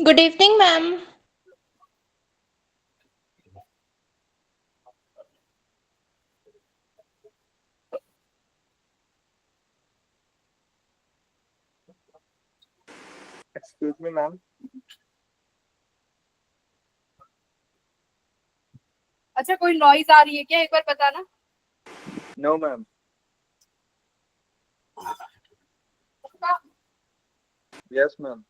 Good evening ma'am. Excuse me ma'am. अच्छा, कोई noise आ रही है क्या? एक बार बताना। No ma'am. Yes ma'am.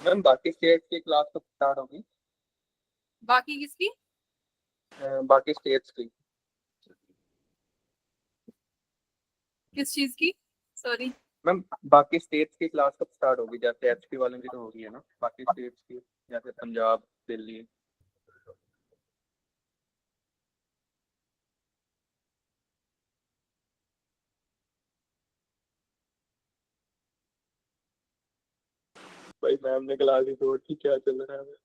Ma'am बाकी स्टेट की क्लास कब स्टार्ट होगी? बाकी किसकी? बाकी स्टेट्स की। किस चीज की? सॉरी। मैम बाकी स्टेट्स की क्लास कब स्टार्ट होगी? जैसे एचपी वालों की तो होगी है ना, बाकी स्टेट्स की जैसे पंजाब, दिल्ली। भाई मैम ने क्लास ही छोड़ दी, क्या चल रहा है?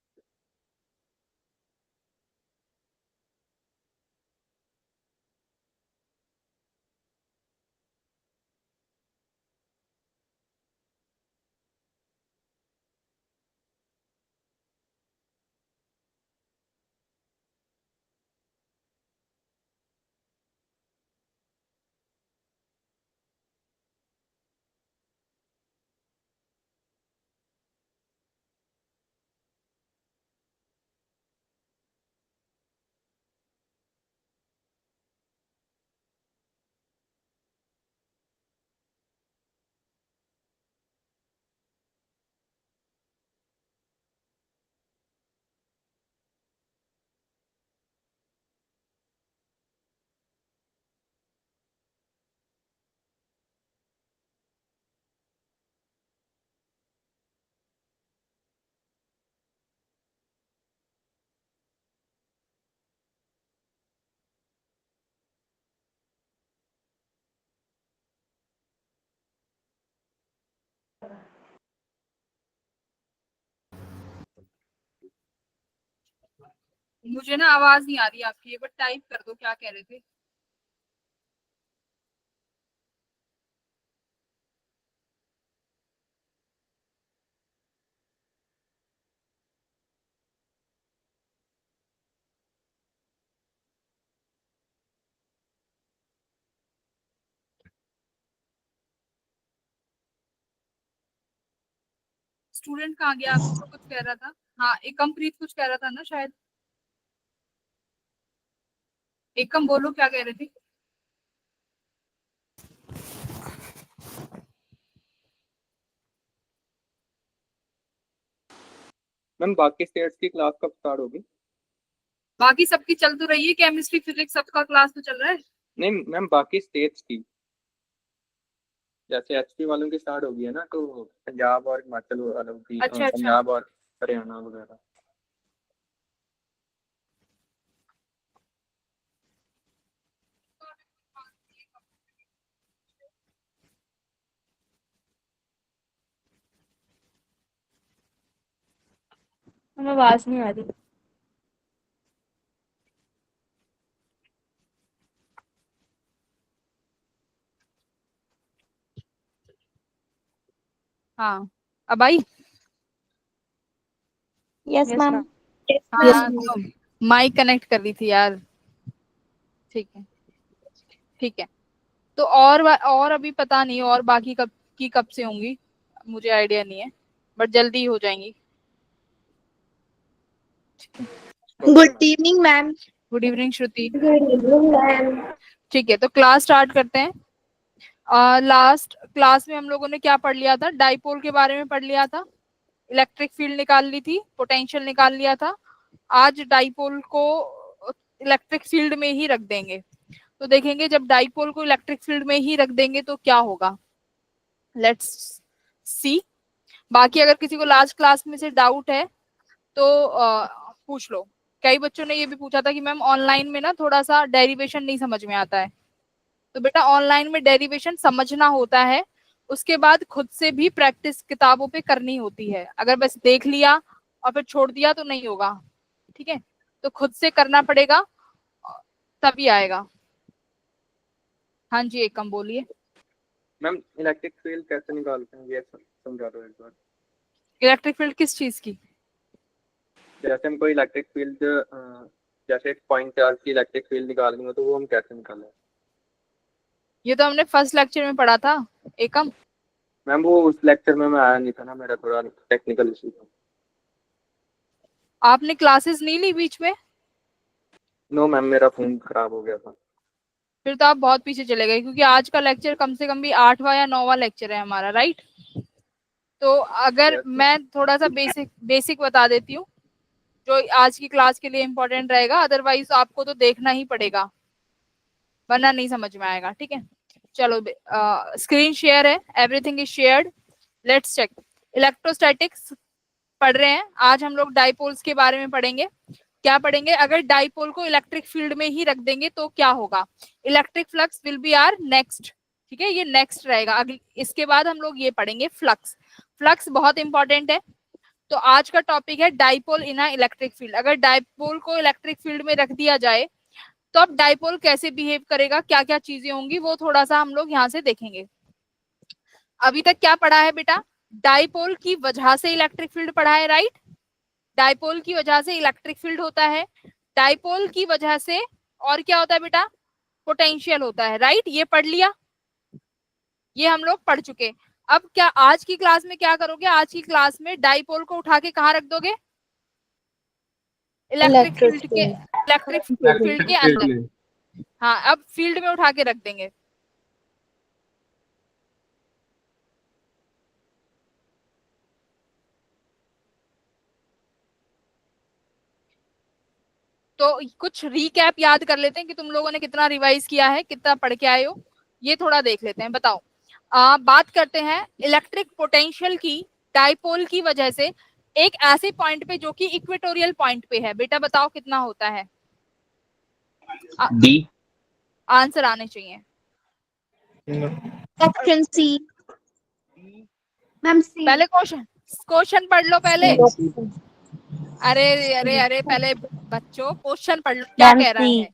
मुझे ना आवाज नहीं आ रही आपकी, एक बार टाइप कर दो, क्या कह रहे थे? स्टूडेंट कहाँ गया आपका? कुछ कह रहा था। हाँ, एकमप्रीत कुछ कह रहा था ना शायद। एकम बोलो, क्या कह रहे थे? मैम बाकी स्टेट्स की क्लास कब स्टार्ट होगी? बाकी सबकी चल तो रही है, केमिस्ट्री फिजिक्स सबका क्लास तो चल रहा है। नहीं मैम, बाकी स्टेट्स की जैसे एचपी वालों की स्टार्ट होगी है ना, तो पंजाब और हिमाचल वालों की, अच्छा अच्छा। पंजाब और हरियाणा वगैरह। हमें आवाज नहीं आ रही। हाँ अब आई। Yes ma'am. हाँ तो माइक कनेक्ट कर रही थी यार। ठीक है ठीक है। तो और अभी पता नहीं और बाकी कब से होंगी, मुझे आइडिया नहीं है, बट जल्दी हो जाएंगी। Good evening ma'am. Good evening Shruti. Good evening ma'am. ठीक है तो क्लास स्टार्ट करते हैं। लास्ट क्लास में हम लोगों ने क्या पढ़ लिया था, डाइपोल के बारे में पढ़ लिया था, इलेक्ट्रिक फील्ड निकाल ली थी, पोटेंशियल निकाल लिया था। आज डाइपोल को इलेक्ट्रिक फील्ड में ही रख देंगे। तो देखेंगे जब डाइपोल को इलेक्ट्रिक फील्ड में ही रख देंगे तो क्या होगा, लेट्स सी। बाकी अगर किसी को लास्ट क्लास में से डाउट है तो पूछ लो। कई बच्चों ने ये भी पूछा था कि मैम ऑनलाइन में ना थोड़ा सा डेरिवेशन नहीं समझ में आता है। तो बेटा ऑनलाइन में डेरिवेशन समझना होता है, उसके बाद खुद से भी प्रैक्टिस किताबों पे करनी होती है। अगर बस देख लिया और फिर छोड़ दिया तो नहीं होगा, ठीक है। तो खुद से करना पड़ेगा तभी आएगा। हाँ जी एकम बोलिए। मैम इलेक्ट्रिक फील्ड कैसे निकालते हैं ये समझा दो एक बार। इलेक्ट्रिक फील्ड किस चीज की? जैसे हमको इलेक्ट्रिक फील्ड जैसे एक पॉइंट चार्ज की इलेक्ट्रिक फील्ड निकालनी हो तो वो हम कैसे निकालें? ये तो हमने फर्स्ट लेक्चर में पढ़ा था एकम। मैम वो उस लेक्चर में मैं आया नहीं था ना, मेरा थोड़ा टेक्निकल इशू था। आपने क्लासेस नहीं ली बीच में? नो मैम मेरा फोन खराब हो गया था। फिर तो आप बहुत पीछे चले गए, क्योंकि आज का लेक्चर कम से कम भी 8वां या 9वां लेक्चर है हमारा, राइट। तो अगर Yes, मैं थोड़ा सा बेसिक बता देती हूँ जो आज की क्लास के लिए इम्पोर्टेंट रहेगा, अदरवाइज आपको तो देखना ही पड़ेगा वरना नहीं समझ में आएगा, ठीक है। चलो स्क्रीन शेयर है, everything is shared. Let's check. Electrostatics पढ़ रहे हैं, आज हम लोग डाइपोल्स के बारे में पढ़ेंगे। क्या पढ़ेंगे, अगर डाइपोल को इलेक्ट्रिक फील्ड में ही रख देंगे तो क्या होगा। Electric flux will be our next, ठीक है, ये नेक्स्ट रहेगा। अगली इसके बाद हम लोग ये पढ़ेंगे फ्लक्स। फ्लक्स बहुत इंपॉर्टेंट है। तो आज का टॉपिक है डाइपोल इन अ इलेक्ट्रिक फील्ड। अगर डाइपोल को इलेक्ट्रिक फील्ड में रख दिया जाए तो अब डाइपोल कैसे बिहेव करेगा, क्या क्या चीजें होंगी, वो थोड़ा सा हम लोग यहाँ से देखेंगे। अभी तक क्या पढ़ा है बेटा, डाइपोल की वजह से इलेक्ट्रिक फील्ड पढ़ा है, राइट। डाइपोल की वजह से इलेक्ट्रिक फील्ड होता है, डाइपोल की वजह से और क्या होता है बेटा, पोटेंशियल होता है, राइट। ये पढ़ लिया, ये हम लोग पढ़ चुके। अब क्या आज की क्लास में क्या करोगे, आज की क्लास में डाइपोल को उठा के कहाँ रख दोगे, इलेक्ट्रिक फील्ड के अंदर। हाँ अब फील्ड में उठा के रख देंगे। तो कुछ रीकैप याद कर लेते हैं कि तुम लोगों ने कितना रिवाइज किया है, कितना पढ़ के आए हो, ये थोड़ा देख लेते हैं। बताओ, बात करते हैं इलेक्ट्रिक पोटेंशियल की डाइपोल की वजह से एक ऐसे पॉइंट पे जो कि इक्वेटोरियल पॉइंट पे है। बेटा बताओ कितना होता है, डी। आंसर आने चाहिए। Option C. Ma'am C. पहले क्वेश्चन पढ़ लो पहले। अरे अरे अरे पहले बच्चों क्वेश्चन पढ़ लो क्या कह रहा है।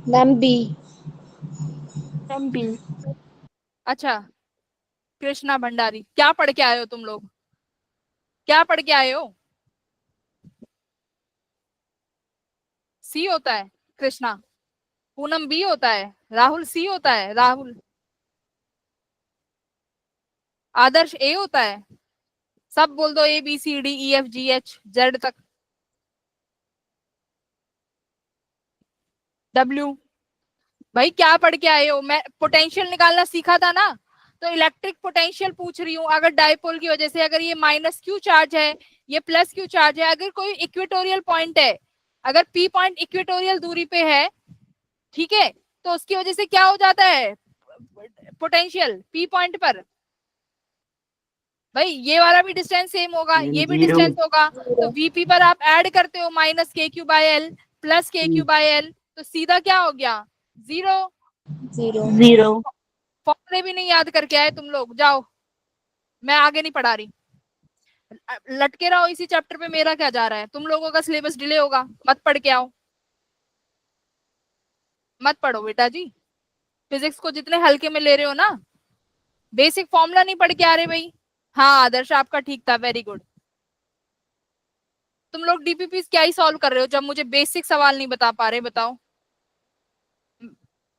Ma'am B. Ma'am B. अच्छा कृष्णा भंडारी, क्या पढ़ के आए हो तुम लोग, क्या पढ़ के आए हो। सी होता है कृष्णा, पूनम बी होता है, राहुल सी होता है, राहुल आदर्श ए होता है। सब बोल दो, A B C D E F G H Z तक, डब्ल्यू। भाई क्या पढ़ के आए हो, मैं पोटेंशियल निकालना सीखा था ना, तो इलेक्ट्रिक पोटेंशियल पूछ रही हूँ। अगर डाइपोल की वजह से अगर ये माइनस क्यू चार्ज है, ये प्लस क्यू चार्ज है, अगर कोई इक्वेटोरियल पॉइंट है, अगर पी पॉइंट इक्वेटोरियल दूरी पे है, ठीक है, तो उसकी वजह से क्या हो जाता है पोटेंशियल पी पॉइंट पर। भाई ये वाला भी डिस्टेंस सेम होगा, ये भी डिस्टेंस होगा, तो वीपी पर आप ऐड करते हो माइनस के क्यू बाय एल प्लस के क्यू बाय एल, तो सीधा क्या हो गया, जीरो। जीरो। फॉर्मूले भी नहीं याद करके आए तुम लोग, जाओ मैं आगे नहीं पढ़ा रही, लटके रहो इसी चैप्टर पे। मेरा क्या जा रहा है, तुम लोगों का सिलेबस डिले होगा, मत पढ़ के आओ, मत पढ़ो बेटा जी। फिजिक्स को जितने हल्के में ले रहे हो ना, बेसिक फॉर्मूला नहीं पढ़ के आ रहे भाई। हाँ आदर्श आपका ठीक था, वेरी गुड। तुम लोग डीपीपी क्या ही सॉल्व कर रहे हो जब मुझे बेसिक सवाल नहीं बता पा रहे, बताओ।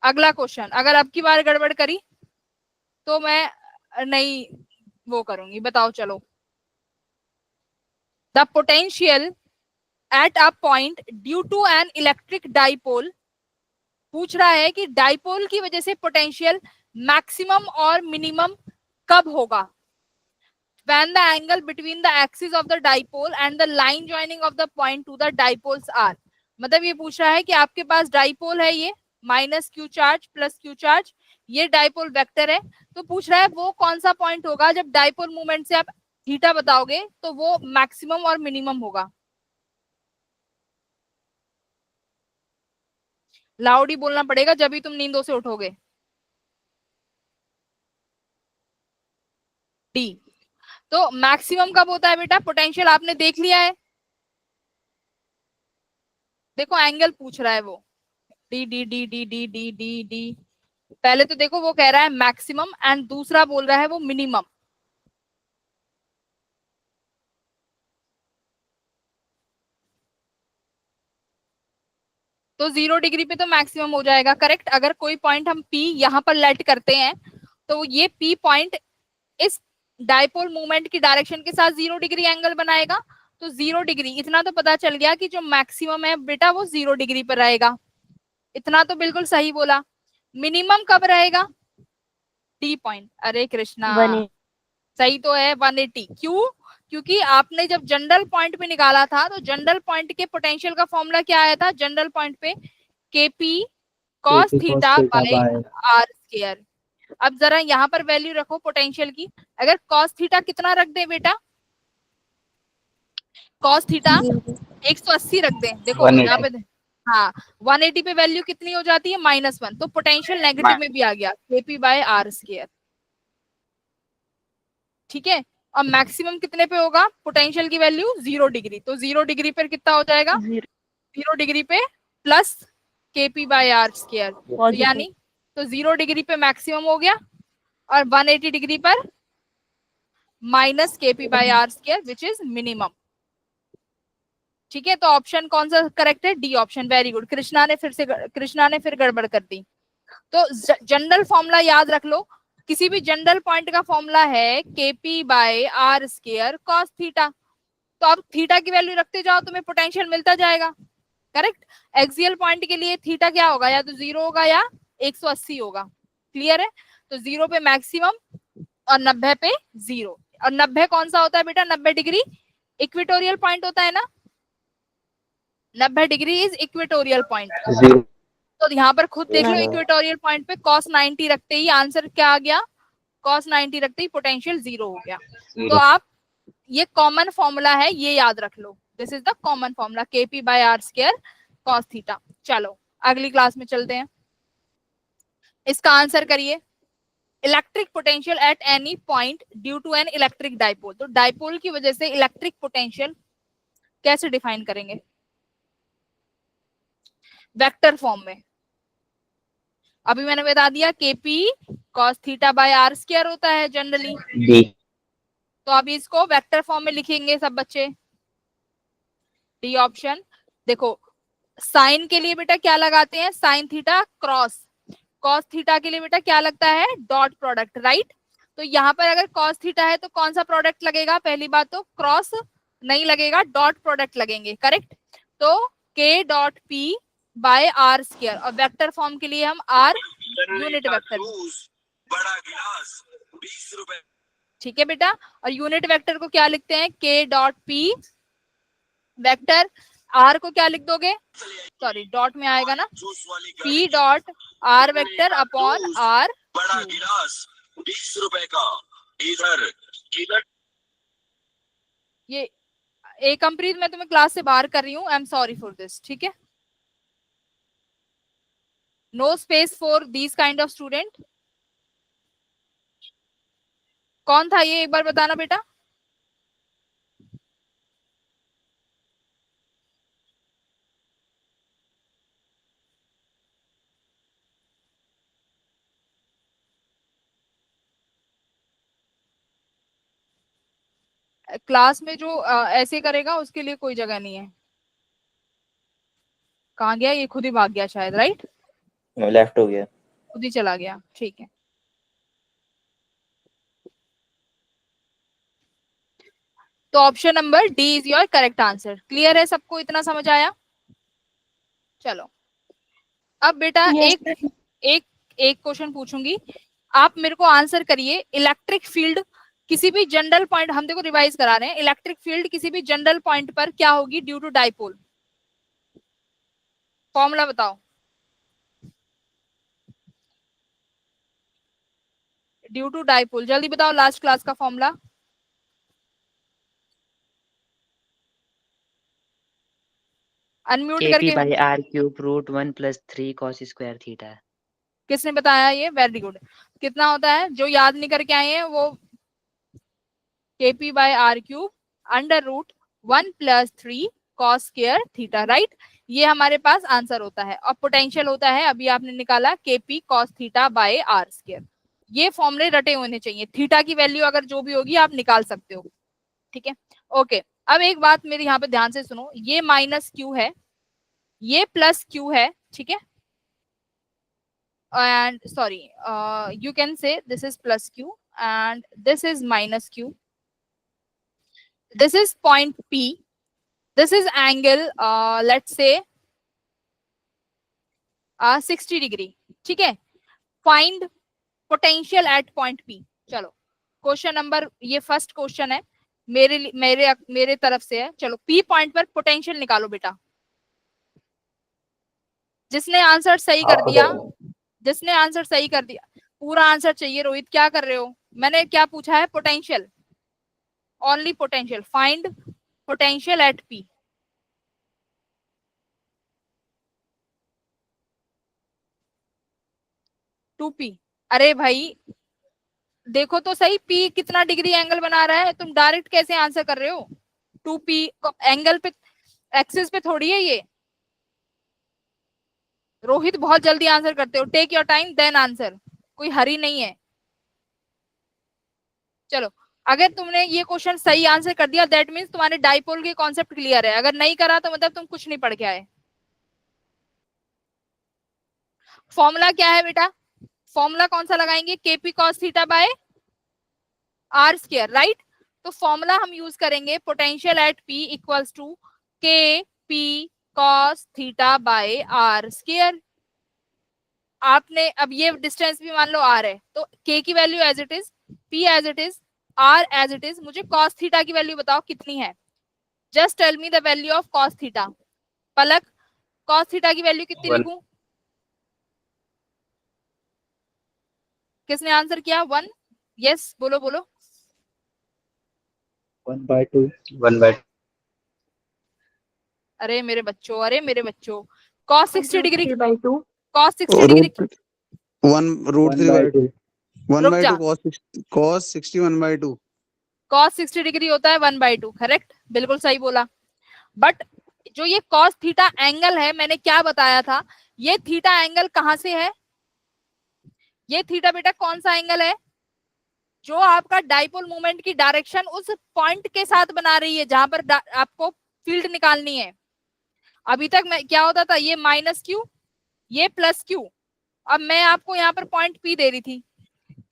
अगला क्वेश्चन, अगर अब की बार गड़बड़ करी तो मैं नहीं वो करूंगी, बताओ चलो। The potential at a point due to an electric dipole, पूछ रहा है कि डाइपोल की वजह से पोटेंशियल मैक्सिमम और मिनिमम कब होगा। when the angle between the axis of the dipole and the line joining of the point to the dipoles are, मतलब ये पूछ रहा है कि आपके पास डाइपोल है, ये minus Q charge plus Q charge, ये डाइपोल वेक्टर है। तो पूछ रहा है वो कौन सा पॉइंट होगा जब डाइपोल मूवमेंट से आप थीटा बताओगे तो वो मैक्सिमम और मिनिमम होगा। लाउड ही बोलना पड़ेगा जब भी तुम नींदों से उठोगे। डी। तो मैक्सिमम कब होता है बेटा, पोटेंशियल आपने देख लिया है, देखो एंगल पूछ रहा है वो, D D D D D D D D. पहले तो देखो वो कह रहा है मैक्सिमम एंड दूसरा बोल रहा है वो मिनिमम। तो 0 डिग्री पे तो मैक्सिमम हो जाएगा, करेक्ट। अगर कोई पॉइंट हम P यहाँ पर लेट करते हैं तो ये P पॉइंट इस डाइपोल मूवमेंट की डायरेक्शन के साथ 0 डिग्री एंगल बनाएगा। तो 0 डिग्री, इतना तो पता चल गया कि जो मैक्सिमम है बेटा वो 0 डिग्री पर रहेगा, इतना तो बिल्कुल सही बोला। मिनिमम कब रहेगा, डी पॉइंट। अरे कृष्णा, 180। सही तो है 180। क्यों, क्योंकि आपने जब जनरल पॉइंट पे निकाला था तो जनरल पॉइंट के पोटेंशियल का फॉर्मूला क्या आया था, जनरल पॉइंट पे KP cos theta by R square. अब जरा यहाँ पर वैल्यू रखो पोटेंशियल की, अगर कॉस थीटा कितना रख दे बेटा, कॉस थीटा 180 रख दें, देखो यहाँ 180 पे, हाँ 180 पे वैल्यू कितनी हो जाती है, -1, तो पोटेंशियल नेगेटिव में भी आ गया, केपी बाय आर स्क्वायर। ठीक है, और मैक्सिमम कितने पे होगा पोटेंशियल की वैल्यू, 0 डिग्री, तो 0 डिग्री पर कितना हो जाएगा, 0 डिग्री पे plus KP by R square, तो पॉजिटिव। यानी तो 0 डिग्री पे मैक्सिमम हो गया और 180 डिग्री पर minus KP by R square which is minimum. ठीक है, तो ऑप्शन कौन सा करेक्ट है, D option, very good. Krishna ने फिर गड़बड़ कर दी। तो जनरल फॉर्मूला याद रख लो, किसी भी जनरल पॉइंट का फॉर्मूला है KP by R square cos theta, तो अब थीटा की वैल्यू रखते जाओ तुम्हें पोटेंशियल मिलता जाएगा, करेक्ट। एक्सियल पॉइंट के लिए थीटा क्या होगा, या तो 0 होगा या 180 होगा, क्लियर है। तो 0 पे मैक्सिमम और 90 पे 0, और 90 कौन सा होता है बेटा, 90 डिग्री इक्वेटोरियल पॉइंट होता है ना, 90 डिग्री इज इक्वेटोरियल पॉइंट। तो यहाँ पर खुद देख लो, इक्वेटोरियल पॉइंट पे cos 90 रखते ही आंसर क्या आ गया, cos 90 रखते ही पोटेंशियल 0 हो गया। तो आप ये कॉमन फॉर्मूला है, ये याद रख लो, this is the common formula KP by R square cos theta. चलो अगली क्लास में चलते हैं, इसका आंसर करिए। Electric potential at any point due to an electric dipole, तो डाइपोल की वजह से इलेक्ट्रिक पोटेंशियल कैसे डिफाइन करेंगे, वेक्टर फॉर्म में। अभी मैंने बता दिया KP cos theta by R square होता है जनरली, तो अभी इसको वेक्टर फॉर्म में लिखेंगे सब बच्चे, डी ऑप्शन। देखो साइन के लिए बेटा क्या लगाते हैं, sine theta cross, cos theta के लिए बेटा क्या लगता है, डॉट प्रोडक्ट, राइट। तो यहाँ पर अगर कॉस थीटा है तो कौन सा प्रोडक्ट लगेगा, पहली बात तो क्रॉस नहीं लगेगा, डॉट प्रोडक्ट लगेंगे, करेक्ट। तो K dot P by R square, और वेक्टर फॉर्म के लिए हम आर यूनिट वेक्टर, बड़ा गिलास 20 रुपए। ठीक है बेटा, और यूनिट वेक्टर को क्या लिखते हैं, के डॉट पी वेक्टर, आर को क्या लिख दोगे, सॉरी डॉट में आएगा ना, P dot R vector upon R, बड़ा गिलास 20 रुपए का, इधर इधर। ये एक कंप्लीट मैं तुम्हें क्लास से बाहर कर रही हूँ, I am sorry for this, ठीक है। No space for these kind of student. कौन था ये, एक बार बताना बेटा। क्लास में जो ऐसे करेगा उसके लिए कोई जगह नहीं है। कहाँ गया ये? खुद ही भाग गया शायद, राइट? लेफ्ट हो गया। खुद ही चला गया, ठीक है। तो option number D is your correct answer. Clear है सबको? इतना समझ आया? चलो अब बेटा Yes, एक क्वेश्चन पूछूंगी, आप मेरे को आंसर करिए। इलेक्ट्रिक फील्ड किसी भी जनरल पॉइंट, हम देखो रिवाइज करा रहे हैं, इलेक्ट्रिक फील्ड किसी भी जनरल पॉइंट पर क्या होगी ड्यू टू डाइपोल? फॉर्मूला बताओ। ड्यू टू डाइपोल जल्दी बताओ, लास्ट क्लास का फॉर्मूला। अनम्यूट KP करके। by R cube root 1 plus 3 cos square theta। किसने बताया ये? Very good. कितना होता है? जो याद नहीं करके आए हैं वो KP by R cube under root 1 plus 3 cos square theta, right? ये हमारे पास आंसर होता है। और पोटेंशियल होता है, अभी आपने निकाला, KP cos theta by R square. ये फॉर्मूले रटे होने चाहिए। थीटा की वैल्यू अगर जो भी होगी आप निकाल सकते हो, ठीक है? ओके, अब एक बात मेरी यहाँ पे ध्यान से सुनो, ये माइनस क्यू है, ये प्लस क्यू है, ठीक है? And sorry, you can say this is plus Q and this is minus Q. This is point P. This is angle, let's say 60 degree. ठीक है? Find potential at point P. चलो question number, ये first question है मेरे तरफ से है। चलो P पॉइंट पर पोटेंशियल निकालो बेटा। जिसने आंसर सही कर दिया, जिसने आंसर सही कर दिया, पूरा आंसर चाहिए। रोहित क्या कर रहे हो? मैंने क्या पूछा है? Potential, only potential. Find potential at P. To P। अरे भाई देखो तो सही, P कितना डिग्री एंगल बना रहा है? तुम डायरेक्ट कैसे आंसर कर रहे हो? 2P एंगल पे, एक्सिस पे थोड़ी है ये। रोहित बहुत जल्दी आंसर करते हो। Take your time then answer, कोई हरी नहीं है। चलो अगर तुमने ये क्वेश्चन सही आंसर कर दिया दैट मीन्स तुम्हारे डाइपोल के कॉन्सेप्ट क्लियर है। अगर नहीं करा तो मतलब तुम कुछ नहीं पढ़ के आए। फॉर्मूला क्या है बेटा? फॉर्मूला कौन सा लगाएंगे? KP cos theta by R square, right? तो फॉर्मूला हम यूज करेंगे potential at P equals to KP cos theta by R square. आपने अब ये डिस्टेंस भी मान लो R है, तो K की value as it is, P as it is, R as it is. मुझे cos थीटा की वैल्यू बताओ कितनी है? Just tell me the value of cos theta. Palak, cos theta की वैल्यू कितनी लिखूं? किसने आंसर किया? 1? यस बोलो बोलो। 1/2। 1/2। अरे मेरे बच्चों, अरे मेरे बच्चों, cos 60 degree, 3/2। cos 60 degree 1/√3/2। 1/2 cos 60 1/2। cos 60 degree होता है 1/2, करेक्ट, बिल्कुल सही बोला। बट जो ये cos थीटा एंगल है, मैंने क्या बताया था? ये थीटा एंगल कहां से है? ये थीटा बेटा कौन सा एंगल है? जो आपका डाइपोल मोमेंट की डायरेक्शन उस पॉइंट के साथ बना रही है जहां पर आपको फील्ड निकालनी है। अभी तक मैं क्या होता था? ये माइनस क्यू, ये प्लस क्यू। अब मैं आपको यहाँ पर पॉइंट P दे रही थी,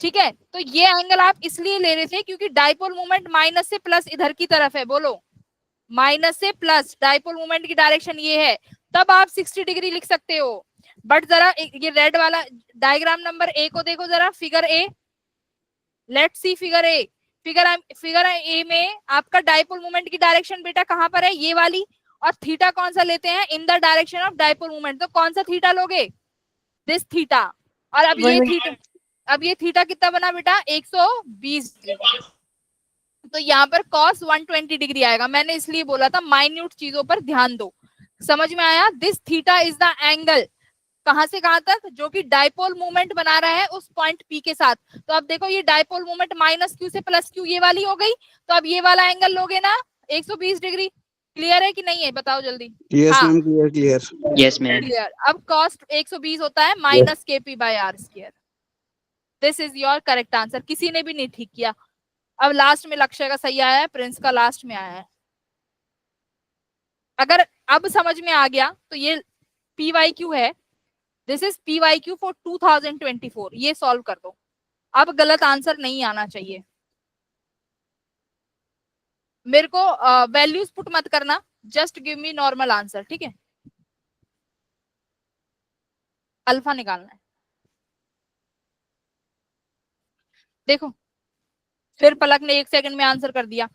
ठीक है? तो ये एंगल आप इसलिए ले रहे थे क्योंकि डाइपोल मोमेंट माइनस से प्लस इधर की तरफ है। बोलो, माइनस से प्लस डाइपोल मोमेंट की डायरेक्शन ये है, तब आप 60 डिग्री लिख सकते हो। बट जरा ये रेड वाला डायग्राम नंबर A को देखो जरा, figure A। Let's see figure A। Figure A में आपका डाइपोल मोमेंट की डायरेक्शन बेटा कहां पर है? ये वाली। और थीटा कौन सा लेते हैं? In the direction of dipole moment. तो कौन सा थीटा लोगे? This theta. और अब ये थीटा कितना बना बेटा? 120 डिग्री। तो यहाँ पर cos 120 डिग्री आएगा। मैंने इसलिए बोला था माइन्यूट चीजों पर ध्यान दो। समझ में आया? This theta is the angle, कहां से कहां तक? जो कि डाइपोल मोमेंट बना रहा है उस पॉइंट P के साथ। तो अब देखो ये डाइपोल मोमेंट माइनस क्यू से प्लस क्यू ये वाली हो गई, तो अब ये वाला एंगल लोगे ना 120 डिग्री। क्लियर है कि नहीं है? बताओ जल्दी। Yes ma'am, clear. Yes ma'am. Clear. अब कॉस्ट 120 होता है minus KP by R square. This is your correct answer. किसी ने भी नहीं ठीक किया। अब लास्ट में लक्ष्य का सही आया है, प्रिंस का लास्ट में आया है। अगर अब समझ में आ गया तो ये PYQ है, दिस इज PYQ फॉर 2024, ये सॉल्व कर दो। अब गलत आंसर नहीं आना चाहिए। मेरे को वैल्यूज पुट मत करना, just give me normal answer, ठीक है। अल्फा निकालना है। देखो फिर पलक ने 1 सेकंड में आंसर कर दिया।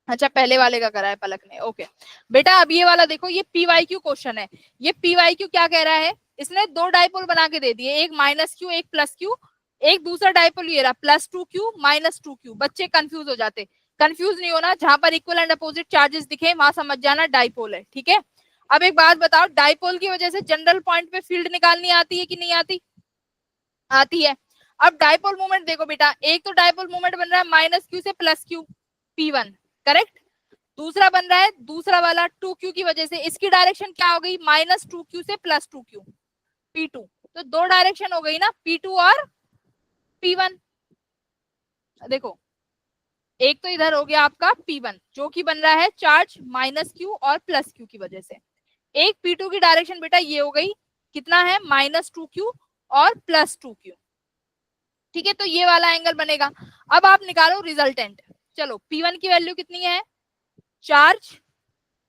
अच्छा पहले वाले का करा है पलक ने, ओके बेटा। अब ये वाला देखो, ये PYQ क्वेश्चन है। ये PYQ क्या कह रहा है, इसने 2 डाइपोल बना के दे दिए, एक -q एक +q, एक दूसरा डाइपोल ये रहा +2q -2q। बच्चे कंफ्यूज हो जाते, कंफ्यूज नहीं होना, जहां पर इक्वल एंड अपोजिट चार्जेस दिखे वहां समझ जाना डाइपोल है, ठीक है। अब एक बात बताओ, डाइपोल की वजह से जनरल पॉइंट पे फील्ड निकालनी आती है कि नहीं आती? आती है। अब डाइपोल मोमेंट देखो बेटा, एक तो डाइपोल मोमेंट बन रहा है -q से +q P1, करेक्ट। दूसरा बन रहा है दूसरा वाला 2q की वजह से, इसकी डायरेक्शन क्या हो गई -2q से +2q P2। तो 2 डायरेक्शन हो गई ना, P2 और P1। देखो एक तो इधर हो गया आपका P1 जो कि बन रहा है चार्ज -q और +q की वजह से। एक P2 की डायरेक्शन बेटा ये हो गई, कितना है -2q और +2q, ठीक है। तो ये वाला एंगल बनेगा। अब आप निकालो रिजल्टेंट। चलो P1 की वैल्यू कितनी है, चार्ज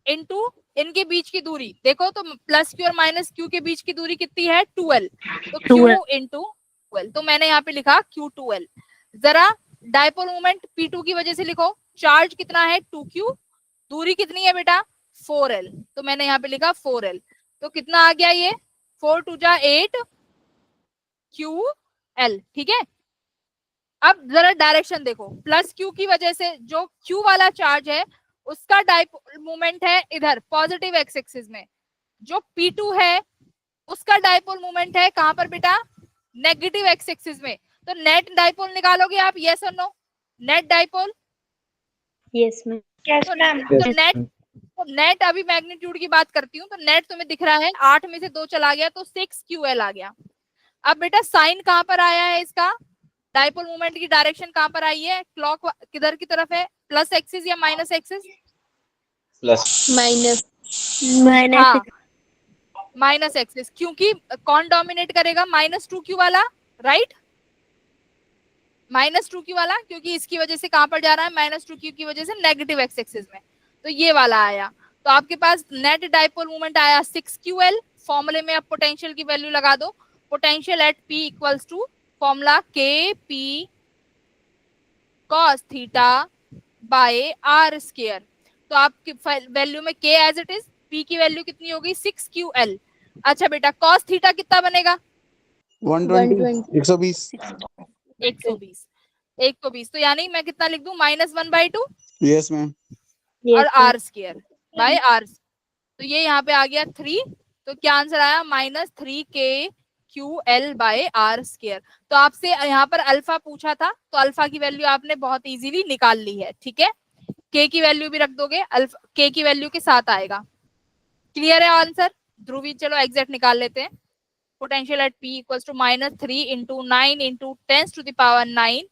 इनटू इनके बीच की दूरी, देखो तो +q और -q के बीच की दूरी कितनी है 2l, तो q इंटू 2l, तो मैंने यहाँ पे लिखा q2l। जरा डाइपोल मोमेंट P2 की वजह से लिखो, चार्ज कितना है 2q, दूरी कितनी है बेटा 4l, तो मैंने यहाँ पे लिखा 4l। तो कितना आ गया ये 4 2 जा 8 QL, ठीक है। अब जरा डायरेक्शन देखो, +q की वजह से जो q वाला चार्ज है उसका डाइपोल मोमेंट है इधर पॉजिटिव एक्स एक्सिस में, जो P2 है उसका डाइपोल मोमेंट है कहां पर बेटा नेगेटिव एक्स एक्सिस में। तो नेट डाइपोल निकालोगे आप, यस और no? Net dipole, yes ma'am. तो नेट अभी मैग्नीट्यूड की बात करती हूँ, तो नेट तुम्हें दिख रहा है 8 में से 2 चला गया तो 6QL आ गया। अब बेटा साइन कहां पर आया है इसका, डाइपोल मोमेंट की डायरेक्शन कहां पर आई है, क्लॉक किधर की तरफ है, प्लस एक्सिस या minus axis? Minus minus axis, क्योंकि कौन डोमिनेट करेगा -2q वाला, राइट, -2q वाला, क्योंकि इसकी वजह से कहां पर जा रहा है -2q की वजह से नेगेटिव एक्स एक्सिस में, तो ये वाला आया। तो आपके पास नेट डाइपोल मोमेंट आया 6QL। फॉर्मूले में आप पोटेंशियल की वैल्यू लगा दो, potential at P equals to formula KP cos theta by R square. तो आपकी वैल्यू में K as it is, P की वैल्यू कितनी होगी 6QL। अच्छा बेटा cos थीटा कितना बनेगा 120 120 120, तो यानी मैं कितना लिख दूं -1/2 यस मैम और R स्क्वायर बाय R, तो ये यहाँ पे आ गया 3, तो क्या आंसर आया -3KQL बाय R स्क्वायर। तो आपसे यहाँ पर अल्फा पूछा था, तो अल्फा की वैल्यू आपने बहुत इजीली निकाल ली है, ठीक है। K की वैल्यू भी रख दोगे, अल्फा K की वैल्यू के साथ आएगा। क्लियर है आंसर? ध्रुवी चलो एग्जैक्ट निकाल लेते हैं। Potential at P equals to -3 × 9 × 10⁹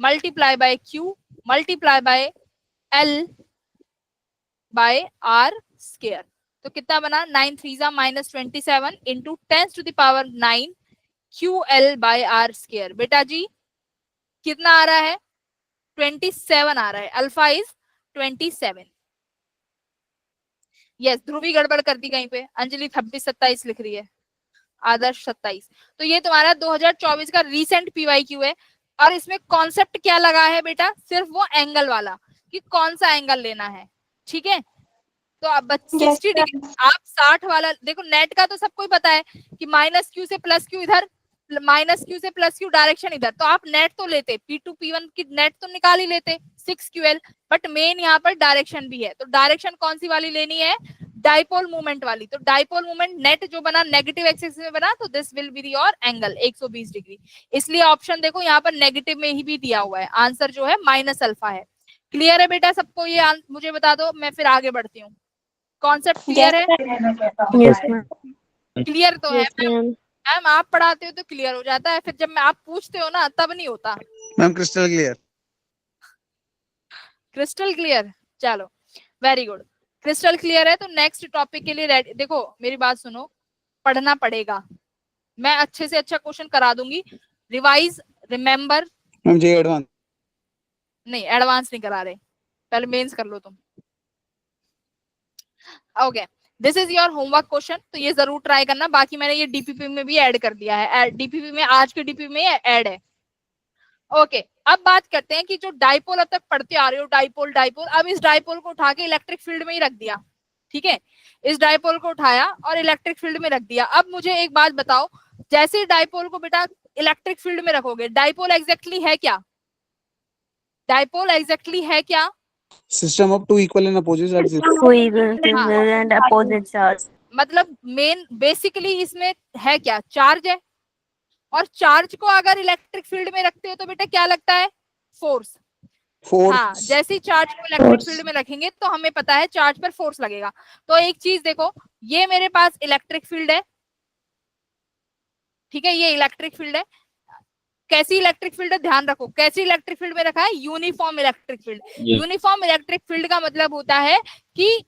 multiply by Q multiply by L by R square. तो कितना बना 9 3 -27 × 10⁹ QL बाय R स्क्वायर। बेटा जी कितना आ रहा है 27 आ रहा है, अल्फा इज 27। यस ध्रुवी गड़बड़ कर दी कहीं पे, अंजलि 26 27 लिख रही है, आदर्श 27। तो ये तुम्हारा 2024 का रीसेंट PYQ है, और इसमें कॉन्सेप्ट क्या लगा है बेटा, सिर्फ वो एंगल वाला कि कौन सा एंगल लेना है, ठीक है। तो अब 60 डिग्री, आप 60 वाला देखो, नेट का तो सबको ही पता है कि -q से +q इधर, -q से +q डायरेक्शन इधर, तो आप नेट तो लेते, P2 P1 की नेट तो निकाल ही लेते 6QL, बट मेन यहाँ पर डायरेक्शन भी है। तो डायरेक्शन कौन सी वाली लेनी है, डाइपोल मूवमेंट वाली। तो डाइपोल मूवमेंट नेट जो बना नेगेटिव एक्सिस में बना, तो this will be your angle 120 degree. इसलिए ऑप्शन देखो यहाँ पर नेगेटिव में ही भी दिया हुआ है, आंसर जो है -अल्फा है। क्लियर है बेटा सबको? ये मुझे बता दो, मैं फिर आगे बढ़ती हूँ। कॉन्सेप्ट क्लियर है? Yes ma'am. क्लियर तो है, मैम आप पढ़ाते हो तो क्लियर हो जाता है, फिर जब मैं आप पूछते हो ना तब नहीं होता। Ma'am crystal clear. Crystal clear, चलो वेरी गुड, क्रिस्टल क्लियर है। तो नेक्स्ट टॉपिक के लिए रेडी। देखो मेरी बात सुनो, पढ़ना पड़ेगा, मैं अच्छे से अच्छा क्वेश्चन करा दूंगी। रिवाइज, रिमेम्बर, मैम जे एडवांस। नहीं एडवांस नहीं करा रहे, पहले मेंस कर लो तुम। Okay, this is your homework question, तो ये जरूर ट्राई करना। बाकी मैंने ये डीपीपी में भी ऐड कर दिया है, डीपीपी में आज के डीपीपी में ऐड है। ओके, अब बात करते हैं कि जो डाइपोल अब तक पढ़ते आ रहे हो, डाइपोल डाइपोल, अब इस डाइपोल को उठा के इलेक्ट्रिक फील्ड में ही रख दिया, ठीक है। इस डाइपोल को उठाया और इलेक्ट्रिक फील्ड में रख दिया। अब मुझे एक बात बताओ, जैसे डाइपोल को बेटा इलेक्ट्रिक फील्ड में रखोगे, डाइपोल एग्जैक्टली है क्या? डाइपोल एग्जैक्टली है क्या? System of two equal and opposite charge. and opposite charge. मतलब मेन बेसिकली इसमें है क्या? चार्ज है, और चार्ज को अगर इलेक्ट्रिक फील्ड में रखते हो तो बेटा क्या लगता है? फोर्स। हाँ, जैसे ही चार्ज को इलेक्ट्रिक फील्ड में रखेंगे तो हमें पता है चार्ज पर फोर्स लगेगा। तो एक चीज देखो, ये मेरे पास इलेक्ट्रिक फील्ड है, ठीक है, ये इलेक्ट्रिक फील्ड है। कैसी इलेक्ट्रिक फील्ड है? ध्यान रखो, कैसी इलेक्ट्रिक फील्ड में रखा है? Uniform electric field. Uniform electric field का मतलब होता है कि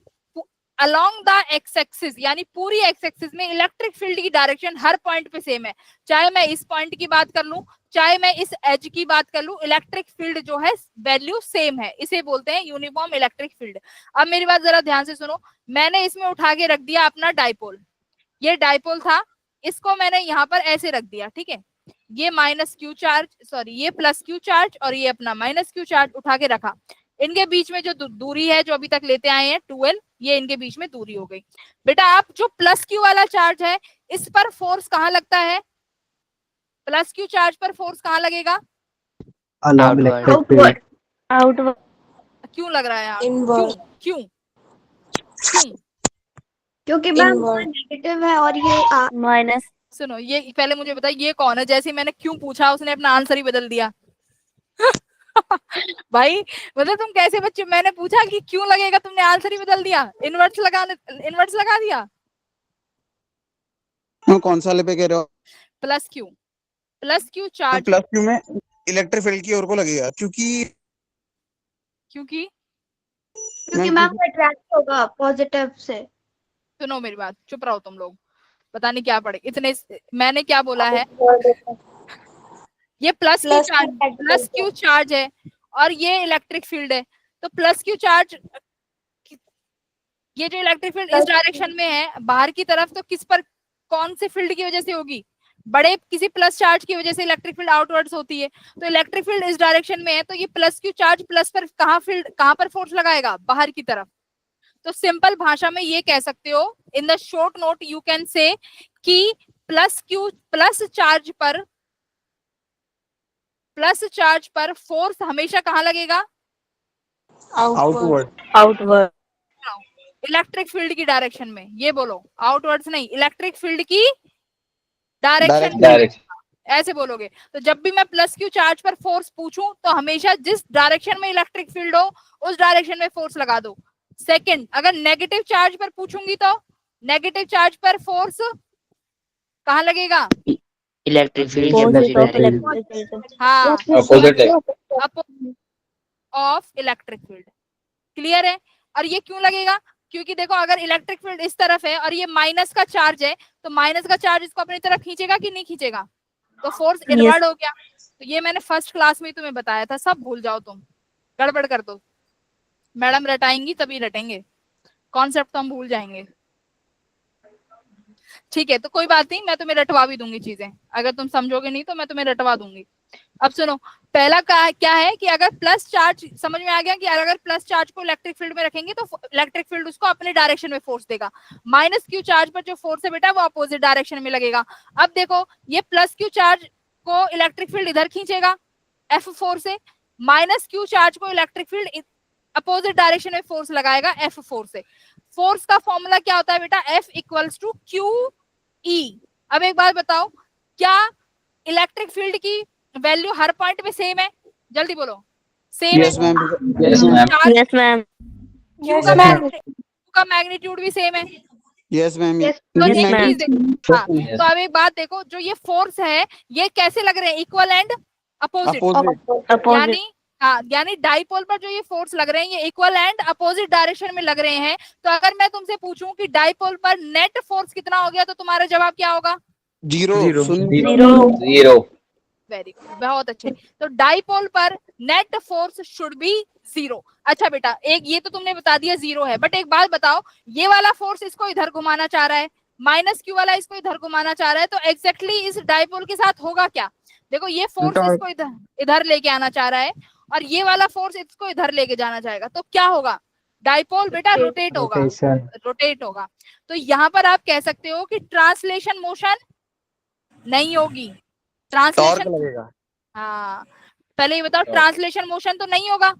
अलोंग द एक्स एक्सिस, यानी पूरी एक्स एक्सिस में इलेक्ट्रिक फील्ड की डायरेक्शन हर पॉइंट पे सेम है। चाहे मैं इस पॉइंट की बात कर लूं, चाहे मैं इस एज की बात कर लूं, इलेक्ट्रिक फील्ड जो है वैल्यू सेम है, इसे बोलते हैं यूनिफॉर्म इलेक्ट्रिक फील्ड। अब मेरी बात जरा ध्यान से सुनो, मैंने इसमें उठा के रख दिया अपना डाइपोल, ये डाइपोल था, इसको मैंने यहाँ पर ऐसे रख दिया, ठीक है। ये माइनस क्यू चार्ज, सॉरी ये प्लस क्यू चार्ज और ये अपना माइनस क्यू चार्ज उठा के रखा। इनके बीच में जो दूरी है जो अभी तक लेते आए हैं 12, ये इनके बीच में दूरी हो गई। बेटा आप जो प्लस क्यू वाला चार्ज है, इस पर फोर्स कहाँ लगता है? प्लस क्यू चार्ज पर फोर्स कहाँ लगेगा? Outward. क्यों लग रहा है आप? Inward. क्यों क्यों? क्योंकि मैम नेगेटिव है और ये Minus. सुनो, ये पहले मुझे बताइए ये कौन है? जैसे मैंने क्यों पूछा उसने अपना आंसर ही बदल दिया। भाई मतलब तुम कैसे बच्चे, मैंने पूछा कि क्यों लगेगा, तुमने आंसर ही बदल दिया, इनवर्स लगा दिया। कौन सा वाले पे कह रहे हो? Plus Q charge. Plus Q में इलेक्ट्रिक फील्ड की ओर को लगेगा, क्योंकि मैम अट्रैक्ट होगा पॉजिटिव से। सुनो मेरी बात, चुप रहो तुम लोग, पता नहीं क्या पढ़े इतने। मैंने क्या बोला है? ये प्लस क्यू चार्ज है और ये इलेक्ट्रिक फील्ड है। तो प्लस क्यू चार्ज, ये जो इलेक्ट्रिक फील्ड इस डायरेक्शन में है बाहर की तरफ, तो किस पर, कौन से फील्ड की वजह से होगी? बड़े किसी प्लस चार्ज की वजह से इलेक्ट्रिक फील्ड आउटवर्ड्स होती है। तो इलेक्ट्रिक फील्ड इस डायरेक्शन में है, तो ये प्लस क्यू चार्ज प्लस पर कहाँ पर फोर्स लगाएगा? बाहर की तरफ। तो सिंपल भाषा में ये कह सकते हो, in the short note you can say कि प्लस चार्ज पर फोर्स हमेशा कहाँ लगेगा? Outward. इलेक्ट्रिक फील्ड की डायरेक्शन में। ये बोलो, आउटवर्ड्स नहीं, इलेक्ट्रिक फील्ड की डायरेक्शन में ऐसे बोलोगे। तो जब भी मैं प्लस क्यू चार्ज पर फोर्स पूछूं तो हमेशा जिस डायरेक्शन में इलेक्ट्रिक फील्ड हो उस डायरेक्शन में फोर्स लगा दो। सेकंड, अगर नेगेटिव चार्ज पर पूछूंगी तो नेगेटिव चार्ज पर फोर्स कहाँ लगेगा? इलेक्ट्रिक फील्ड हाँ, opposite of electric field. Clear है? और ये क्यों लगेगा? क्योंकि देखो अगर इलेक्ट्रिक फील्ड इस तरफ है और ये माइनस का चार्ज है, तो माइनस का चार्ज इसको अपनी तरफ खींचेगा कि नहीं खींचेगा? तो फोर्स इनवर्ड हो गया। तो ये मैंने फर्स्ट क्लास में तुम्हें बताया था, सब भूल जाओ तुम, गड़बड़ कर दो। मैडम रटाएंगी तभी रटेंगे, कॉन्सेप्ट तो हम भूल जाएंगे। ठीक है, तो कोई बात नहीं, मैं तुम्हें रटवा भी दूंगी चीजें, अगर तुम समझोगे नहीं तो मैं तुम्हें रटवा दूंगी। अब सुनो, पहला क्या है कि अगर प्लस चार्ज, समझ में आ गया कि अगर प्लस चार्ज को इलेक्ट्रिक फील्ड में रखेंगे तो इलेक्ट्रिक फील्ड उसको अपने डायरेक्शन में फोर्स देगा। माइनस क्यू चार्ज पर जो फोर्स है बेटा वो अपोजिट डायरेक्शन में लगेगा। अब देखो, ये प्लस क्यू चार्ज को इलेक्ट्रिक फील्ड इधर खींचेगा F4 से, माइनस क्यू चार्ज को इलेक्ट्रिक फील्ड अपोजिट डायरेक्शन में फोर्स लगाएगा F4 से। फोर्स का फॉर्मूला क्या होता है बेटा? F equals to QE। अब एक बात बताओ, क्या इलेक्ट्रिक फील्ड की वैल्यू हर पॉइंट पे सेम है? जल्दी बोलो, सेम है? Yes, ma'am. क्यू का मैग्नीट्यूड भी सेम है। Yes, ma'am. Yes. तो Yes, एक ma'am. चीज देखो, हाँ, तो अब एक बात देखो, जो ये फोर्स है ये कैसे लग रहे हैं, equal and opposite, Opposite. Opposite. यानी हाँ, यानी डाइपोल पर जो ये फोर्स लग रहे हैं ये इक्वल एंड अपोजिट डायरेक्शन में लग रहे हैं। तो अगर मैं तुमसे पूछूं कि डाइपोल पर नेट फोर्स कितना हो गया, तो तुम्हारा जवाब क्या होगा? Zero. शून्य. Zero. Zero. वेरी गुड, बहुत अच्छे। तो डाइपोल पर net force should be zero. अच्छा बेटा, एक ये तो तुमने बता दिया जीरो है, बट एक बात बताओ, ये वाला फोर्स इसको इधर घुमाना चाह रहा है, माइनस क्यू वाला इसको इधर घुमाना चाह रहा है, तो एग्जैक्टली इस डाइपोल के साथ होगा क्या? देखो ये फोर्स Torque. इसको इधर इधर लेके आना चाह रहा है और ये वाला फोर्स इसको इधर लेके जाना चाहेगा, तो क्या होगा? डाइपोल बेटा रोटेट होगा, रोटेट होगा। तो यहाँ पर आप कह सकते हो कि ट्रांसलेशन मोशन नहीं होगी, टॉर्क ट्रांसलेशन, लगेगा. हाँ पहले ये बताओ, ट्रांसलेशन मोशन तो नहीं होगा।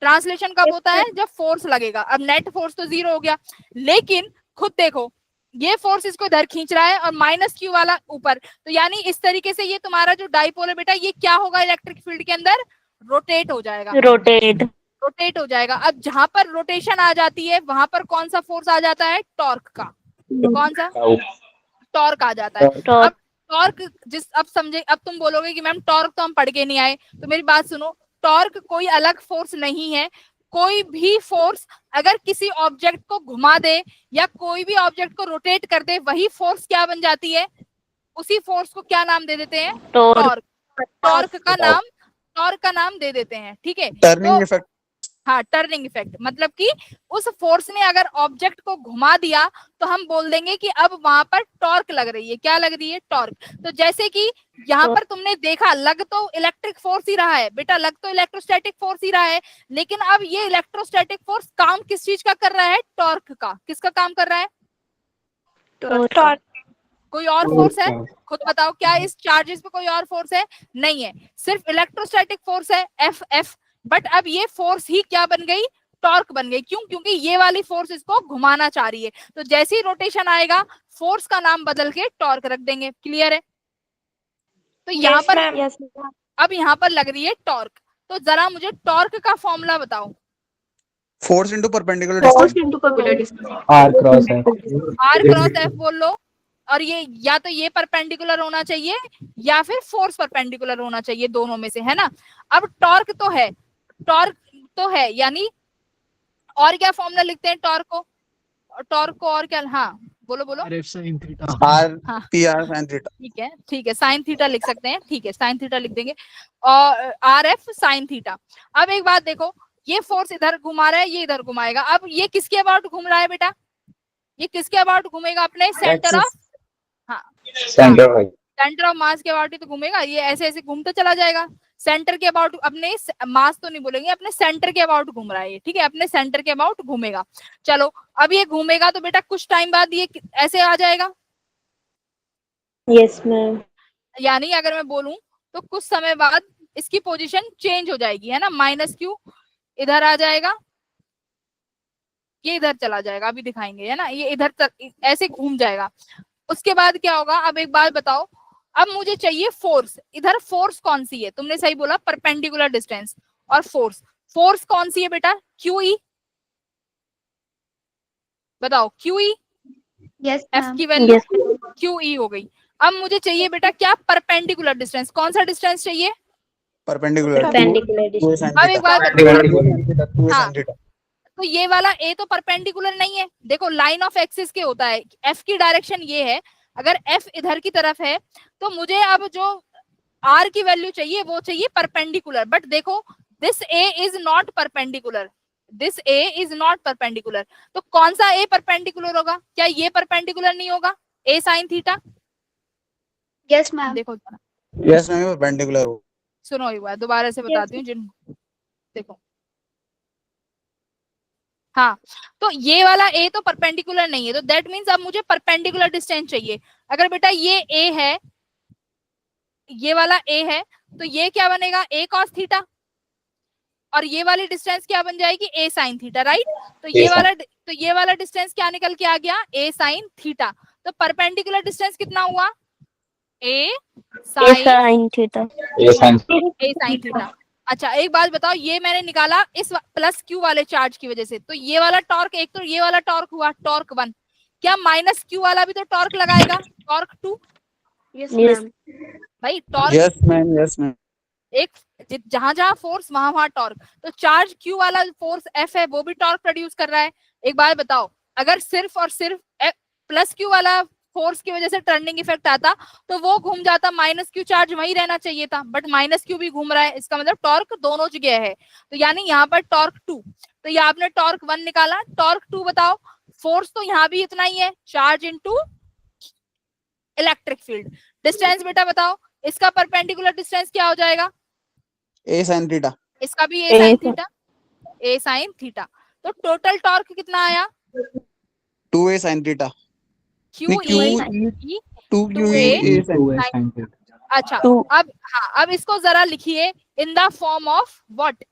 ट्रांसलेशन कब होता है? जब फोर्स लगेगा। अब नेट फोर्स तो जीरो हो गया, लेकिन खुद देखो ये फोर्स इसको इधर खींच रहा है और माइनस क्यू वाला ऊपर, तो यानी इस तरीके से ये तुम्हारा जो डाइपोल है बेटा ये क्या होगा इलेक्ट्रिक फील्ड के अंदर? रोटेट हो जाएगा, Rotate. रोटेट हो जाएगा। अब जहां पर रोटेशन आ जाती है वहां पर कौन सा फोर्स आ जाता है? टॉर्क का। कौन सा? टॉर्क आ जाता है। Torque. अब टॉर्क अब समझे, अब तुम बोलोगे कि मैम टॉर्क तो हम पढ़ के नहीं आए, तो मेरी बात सुनो, टॉर्क कोई अलग फोर्स नहीं है। कोई भी फोर्स अगर किसी ऑब्जेक्ट को घुमा दे या कोई भी ऑब्जेक्ट को रोटेट कर दे, वही फोर्स क्या बन जाती है? उसी फोर्स को क्या नाम दे देते हैं? Torque. टॉर्क। टॉर्क का नाम दे देते हैं, ठीक है। टर्निंग तो इफेक्ट. हाँ, टर्निंग इफेक्ट, मतलब कि उस फोर्स ने अगर ऑब्जेक्ट को घुमा दिया तो हम बोल देंगे कि अब वहां पर टॉर्क लग रही है। क्या लग रही है? टॉर्क। तो जैसे कि यहाँ पर तुमने देखा, लग तो इलेक्ट्रिक फोर्स ही रहा है बेटा, लग तो इलेक्ट्रोस्टैटिक फोर्स ही रहा है, लेकिन अब ये इलेक्ट्रोस्टैटिक फोर्स काम किस चीज का कर रहा है? टॉर्क का। किसका काम कर रहा है? Torque. कोई और फोर्स है? खुद बताओ, क्या इस चार्जेस पे कोई और फोर्स है? नहीं है, सिर्फ इलेक्ट्रोस्टैटिक फोर्स है एफ। बट अब ये फोर्स ही क्या बन गई? टॉर्क बन गई। क्यों? क्योंकि ये वाली फोर्स इसको घुमाना चाह रही है। तो जैसे ही रोटेशन आएगा फोर्स का नाम बदल के टॉर्क रख देंगे। क्लियर है? तो यहाँ पर अब यहाँ पर लग रही है टॉर्क। तो जरा मुझे टॉर्क का फॉर्मूला बताओ। Force into perpendicular distance. R cross F. R cross F बोल लो, और ये या तो ये परपेंडिकुलर होना चाहिए या फिर फोर्स परपेंडिकुलर होना चाहिए, दोनों में से, है ना। अब टॉर्क तो है, यानी और क्या फॉर्मूला लिखते हैं टॉर्क को और क्या? हाँ बोलो। आर हाँ। P R sine theta. ठीक है, साइन थीटा लिख सकते हैं, ठीक है, साइन थीटा लिख देंगे, और आर एफ साइन थीटा। अब एक बात देखो, ये फोर्स इधर घुमा रहा है, ये इधर घुमाएगा। अब ये किसके अबाउट घूम रहा है बेटा? ये किसके अबाउट घूमेगा? अपने सेंटर ऑफ, हाँ, सेंटर ऑफ मास के अबाउट ही तो घूमेगा। ये ऐसे ऐसे घूमता चला जाएगा। सेंटर के अबाउट, अपने मास तो नहीं बोलेंगे, अपने सेंटर के अबाउट घूम रहा है ये, ठीक है, अपने सेंटर के अबाउट घूमेगा। चलो, अब ये घूमेगा तो बेटा कुछ टाइम बाद ये ऐसे आ जाएगा। Yes, ma'am. यानी अगर मैं बोलूं तो कुछ समय बाद इसकी पोजीशन चेंज हो जाएगी, है ना। माइनस क्यू इधर आ जाएगा, ये इधर चला जाएगा, अभी दिखाएंगे, है ना। ये इधर ऐसे घूम जाएगा। उसके बाद क्या होगा? अब एक बात बताओ, अब मुझे चाहिए फोर्स। इधर फोर्स कौन सी है? तुमने सही बोला, परपेंडिकुलर डिस्टेंस। और फोर्स कौन सी है बेटा? QE। बताओ, QE। Yes, F ma'am. की वैल्यू Yes. QE हो गई। अब मुझे चाहिए बेटा क्या? Perpendicular distance. कौन सा डिस्टेंस चाहिए? परपेंडिकुलर. Perpendicular distance. अब एक बात, हाँ, थीटा. तो ये वाला A तो परपेंडिकुलर नहीं है। देखो, लाइन ऑफ एक्सिस के होता है, F की डायरेक्शन ये है, अगर F इधर की तरफ है तो मुझे अब जो R की वैल्यू चाहिए वो चाहिए परपेंडिकुलर। बट देखो, this A is not perpendicular, this A is not perpendicular. तो कौन सा A परपेंडिकुलर होगा? क्या ये परपेंडिकुलर नहीं होगा? A sine theta. Yes, ma'am. देखो जरा, यस मैम, परपेंडिकुलर हो. सुनो एक बार दोबारा से बताती हूँ जिन, देखो, हाँ, तो ये वाला A तो परपेंडिकुलर नहीं है, तो दैट मीन्स अब मुझे परपेंडिकुलर डिस्टेंस चाहिए। अगर बेटा ये A है, ये वाला A है, तो ये क्या बनेगा? A cos थीटा, और ये वाली डिस्टेंस क्या बन जाएगी? A sine theta, right. तो ये वाला डिस्टेंस क्या निकल के आ गया? A sine theta. तो परपेंडिकुलर डिस्टेंस कितना हुआ? A sine Theta. A sin. A sine theta. अच्छा, एक बात बताओ, ये मैंने निकाला इस प्लस Q वाले चार्ज की वजह से, तो ये वाला टॉर्क, एक तो ये वाला टॉर्क हुआ टॉर्क 1, क्या माइनस क्यू वाला भी तो टॉर्क लगाएगा, टॉर्क 2? Yes, Yes. ma'am. भाई torque Yes, ma'am. Yes, ma'am. एक जहां जहां फोर्स वहां वहां टॉर्क, तो चार्ज क्यू वाला फोर्स एफ है वो भी टॉर्क प्रोड्यूस कर रहा है। एक बार बताओ, अगर सिर्फ और सिर्फ प्लस क्यू वाला फोर्स की वजह से टर्निंग इफेक्ट आता तो वो घूम जाता, माइनस क्यू चार्ज वही रहना चाहिए था, बट माइनस क्यू भी घूम रहा है, इसका मतलब टॉर्क दोनों जगह है। तो यानी यहाँ पर टॉर्क 2, तो ये आपने टॉर्क 1 निकाला, टॉर्क 2 बताओ। फोर्स तो यहाँ भी इतना ही है, charge into electric field. Distance बेटा बताओ, इसका परपेंडिकुलर डिस्टेंस क्या हो जाएगा? A sin theta. इसका भी ए साइन थीटा, ए साइन थीटा। तो टोटल टॉर्क कितना आया? 2A sin theta. क्यू नहीं, ई 2QE A sin theta. अच्छा, अब हाँ, अब इसको जरा लिखिए in the form of what?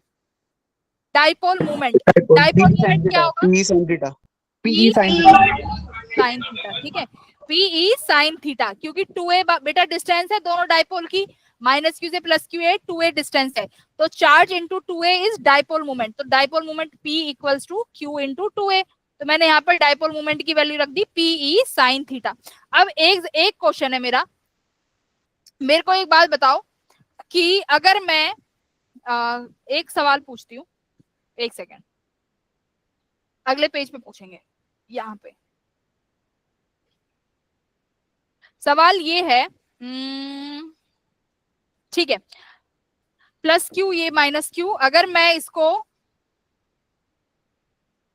Dipole moment. Dipole moment क्या होगा? P sin theta. PE sine theta, ठीक है, PE साइन थीटा, क्योंकि 2A बेटा डिस्टेंस है दोनों डाइपोल की, माइनस क्यू से प्लस क्यू है, 2A डिस्टेंस है, तो charge into 2A is dipole moment. तो dipole moment P equals to Q into 2A। तो मैंने यहाँ पर डाइपोल मोमेंट की वैल्यू रख दी PE साइन थीटा। अब एक क्वेश्चन है मेरा, मेरे को एक बात बताओ कि अगर मैं एक सवाल पूछती हूँ, एक सेकेंड, अगले पेज पे पूछेंगे। यहाँ पे सवाल ये है, ठीक है, प्लस क्यू ये माइनस क्यू, अगर मैं इसको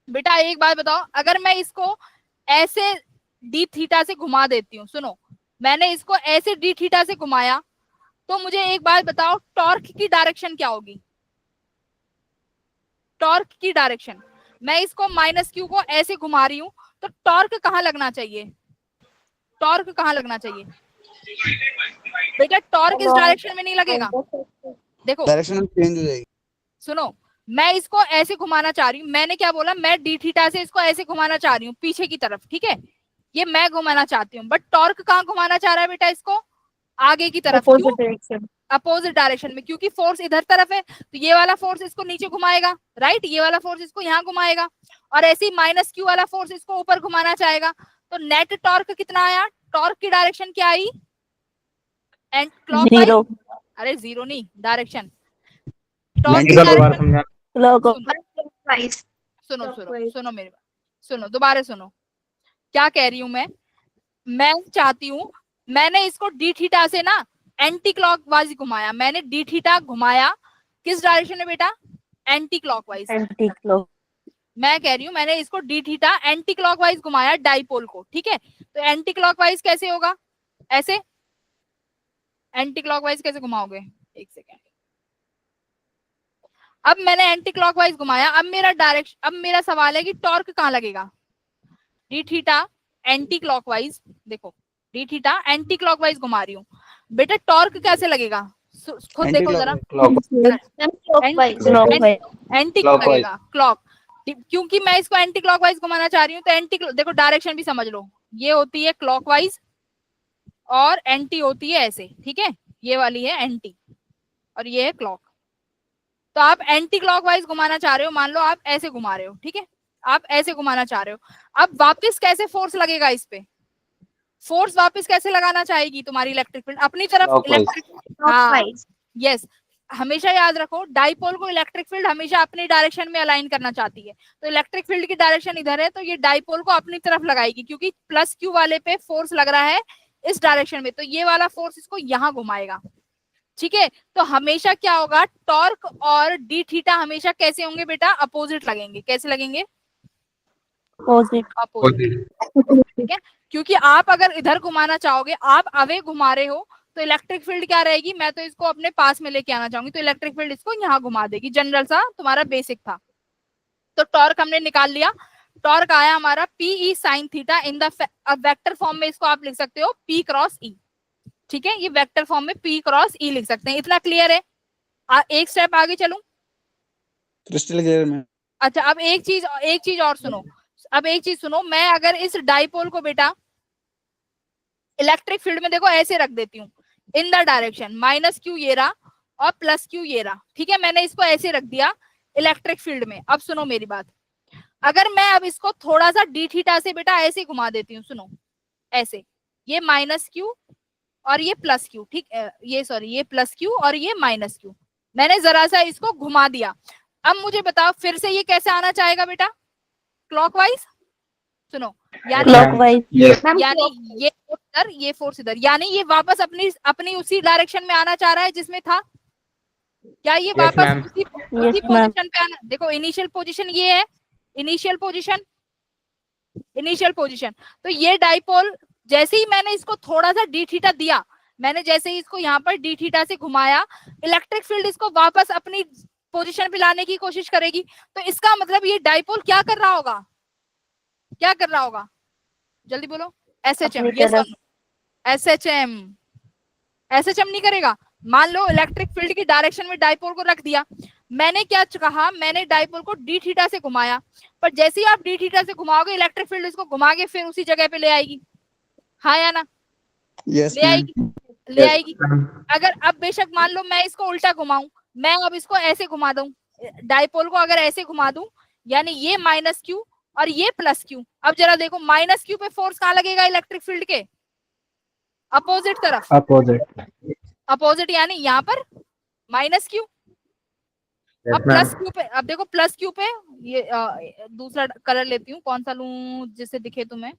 बेटा एक बात बताओ, अगर मैं इसको ऐसे डी थीटा से घुमा देती हूँ, सुनो, मैंने इसको ऐसे डी थीटा से घुमाया, तो मुझे एक बात बताओ टॉर्क की डायरेक्शन क्या होगी? टॉर्क की डायरेक्शन, मैं इसको माइनस क्यू को ऐसे घुमा रही हूँ, तो टॉर्क कहाँ लगना चाहिए? टॉर्क कहाँ लगना चाहिए बेटा? टॉर्क इस डायरेक्शन में नहीं लगेगा, देखो Direction change हो जाएगी. सुनो, मैं इसको ऐसे घुमाना चाह रही हूँ, मैंने क्या बोला, मैं डी थीटा से इसको ऐसे घुमाना चाह रही हूँ पीछे की तरफ, ठीक है, ये मैं घुमाना चाहती हूँ, बट टॉर्क कहाँ घुमाना चाह रहा है बेटा? इसको आगे की तरफ, अपोजिट डायरेक्शन में, क्योंकि फोर्स इधर तरफ है, तो ये वाला फोर्स इसको नीचे घुमाएगा, राइट, ये वाला फोर्स इसको यहाँ घुमाएगा, और ऐसे ही माइनस क्यू वाला फोर्स इसको ऊपर घुमाना चाहेगा। तो नेट टॉर्क कितना आया? टॉर्क की डायरेक्शन क्या आई? एंड क्लॉकवाइज, अरे जीरो नहीं, डायरेक्शन, टॉर्क की डायरेक्शन, Clockwise. सुनो मेरी बात, सुनो दोबारा सुनो, क्या कह रही हूं मैं चाहती हूँ, मैंने इसको डी थीटा से ना एंटी क्लॉकवाइज घुमाया, मैंने डी थीटा घुमाया किस डायरेक्शन में बेटा? Anti clockwise. मैं कह रही हूँ मैंने इसको डी थीटा एंटी क्लॉकवाइज घुमाया डाइपोल को, ठीक है, तो एंटी क्लॉकवाइज कैसे होगा? ऐसे एंटी क्लॉकवाइज कैसे घुमाओगे? एक सेकेंड, अब मैंने एंटी क्लॉकवाइज घुमाया, अब मेरा डायरेक्शन, अब मेरा सवाल है कि टॉर्क कहाँ लगेगा? डी थीटा एंटी क्लॉकवाइज, देखो डी थीटा एंटी क्लॉकवाइज घुमा रही हूँ बेटा, टॉर्क कैसे लगेगा? खुद देखो जरा, एंटी लगेगा क्लॉक, क्योंकि मैं इसको एंटी क्लॉकवाइज घुमाना चाह रही हूँ, तो एंटी, देखो डायरेक्शन भी समझ लो, ये होती है क्लॉकवाइज और एंटी होती है ऐसे, ठीक है, ये वाली है एंटी और ये है क्लॉक। तो आप एंटी क्लॉकवाइज घुमाना चाह रहे हो, मान लो आप ऐसे घुमा रहे हो, ठीक है, आप ऐसे घुमाना चाह रहे हो, अब वापस कैसे फोर्स लगेगा इस पे? फोर्स वापस कैसे लगाना चाहेगी तुम्हारी इलेक्ट्रिक फील्ड? अपनी तरफ इलेक्ट्रिक, हाँ यस, हमेशा याद रखो डाइपोल को इलेक्ट्रिक फील्ड हमेशा अपनी डायरेक्शन में अलाइन करना चाहती है, तो इलेक्ट्रिक फील्ड की डायरेक्शन इधर है, तो ये डाइपोल को अपनी तरफ लगाएगी, क्योंकि प्लस क्यू वाले पे फोर्स लग रहा है इस डायरेक्शन में, तो ये वाला फोर्स इसको यहाँ घुमाएगा, ठीक है। तो हमेशा क्या होगा, टॉर्क और डी थीटा हमेशा कैसे होंगे बेटा? अपोजिट लगेंगे। कैसे लगेंगे? अपोजिट, ठीक है, क्योंकि आप अगर इधर घुमाना चाहोगे, आप अवे घुमा रहे हो, तो इलेक्ट्रिक फील्ड क्या रहेगी? मैं तो इसको अपने पास में लेके आना चाहूंगी, तो इलेक्ट्रिक फील्ड इसको यहाँ घुमा देगी। जनरल सा तुम्हारा बेसिक था। तो टॉर्क हमने निकाल लिया, टॉर्क आया हमारा PE sine theta in the vector form में, इसको आप लिख सकते हो पी क्रॉस ई, ठीक है, ये वेक्टर फॉर्म में पी क्रॉस ई लिख सकते हैं। इतना क्लियर है? एक स्टेप आगे चलूं? क्रिस्टल क्लियर में। अच्छा, अब एक चीज और सुनो, अब एक चीज सुनो, मैं अगर इस डाइपोल को बेटा इलेक्ट्रिक फील्ड में देखो ऐसे रख देती हूँ in the direction minus Q ये रहा और प्लस क्यू ये रहा, ठीक है, मैंने इसको ऐसे रख दिया इलेक्ट्रिक फील्ड में। अब सुनो मेरी बात, अगर मैं अब इसको थोड़ा सा डी थीटा से बेटा ऐसे घुमा देती हूँ, सुनो ऐसे, ये माइनस क्यू और ये प्लस क्यू, ठीक, ये सॉरी ये प्लस क्यू और ये माइनस क्यू, मैंने जरा सा इसको घुमा दिया। अब मुझे बताओ फिर से ये कैसे आना चाहेगा बेटा, क्लॉकवाइज, सुनो, यानी Clockwise. यानी ये इधर ये फोर्स इधर, यानी ये वापस अपनी अपनी उसी डायरेक्शन में आना चाह रहा है जिसमें था। क्या ये वापस उसी पोजीशन पे आना, देखो इनिशियल पोजीशन ये है, इनिशियल पोजीशन, इनिशियल पोजीशन। तो ये डाइपोल जैसे ही मैंने इसको थोड़ा सा डी थीटा दिया, मैंने जैसे ही इसको यहाँ पर डी थीटा से घुमाया, इलेक्ट्रिक फील्ड इसको वापस अपनी पोजीशन पे लाने की कोशिश करेगी। तो इसका मतलब ये डाइपोल क्या कर रहा होगा, क्या कर रहा होगा, जल्दी बोलो, एसएचएम, एसएचएम, एसएचएम नहीं करेगा। मान लो इलेक्ट्रिक फील्ड की डायरेक्शन में डाइपोल को रख दिया, मैंने क्या कहा, मैंने डाइपोल को डी थीटा से घुमाया, पर जैसे ही आप डी थीटा से घुमाओगे इलेक्ट्रिक फील्ड इसको घुमा के फिर उसी जगह पे ले आएगी, हाँ या ना, Yes, ले ma'am. आएगी, ले आएगी। अगर अब बेशक मान लो मैं इसको उल्टा घुमाऊं, मैं अब इसको ऐसे घुमा दूं, डाइपोल को अगर ऐसे घुमा दूं, यानी ये माइनस क्यू और ये प्लस क्यू, अब जरा देखो माइनस क्यू पे फोर्स कहाँ लगेगा इलेक्ट्रिक फील्ड के, अपोजिट तरफ, अपोजिट, यानी यहाँ पर माइनस क्यू। अब प्लस क्यू पे, अब देखो प्लस क्यू पे ये दूसरा कलर लेती हूँ, कौन सा लूं जिससे दिखे तुम्हें,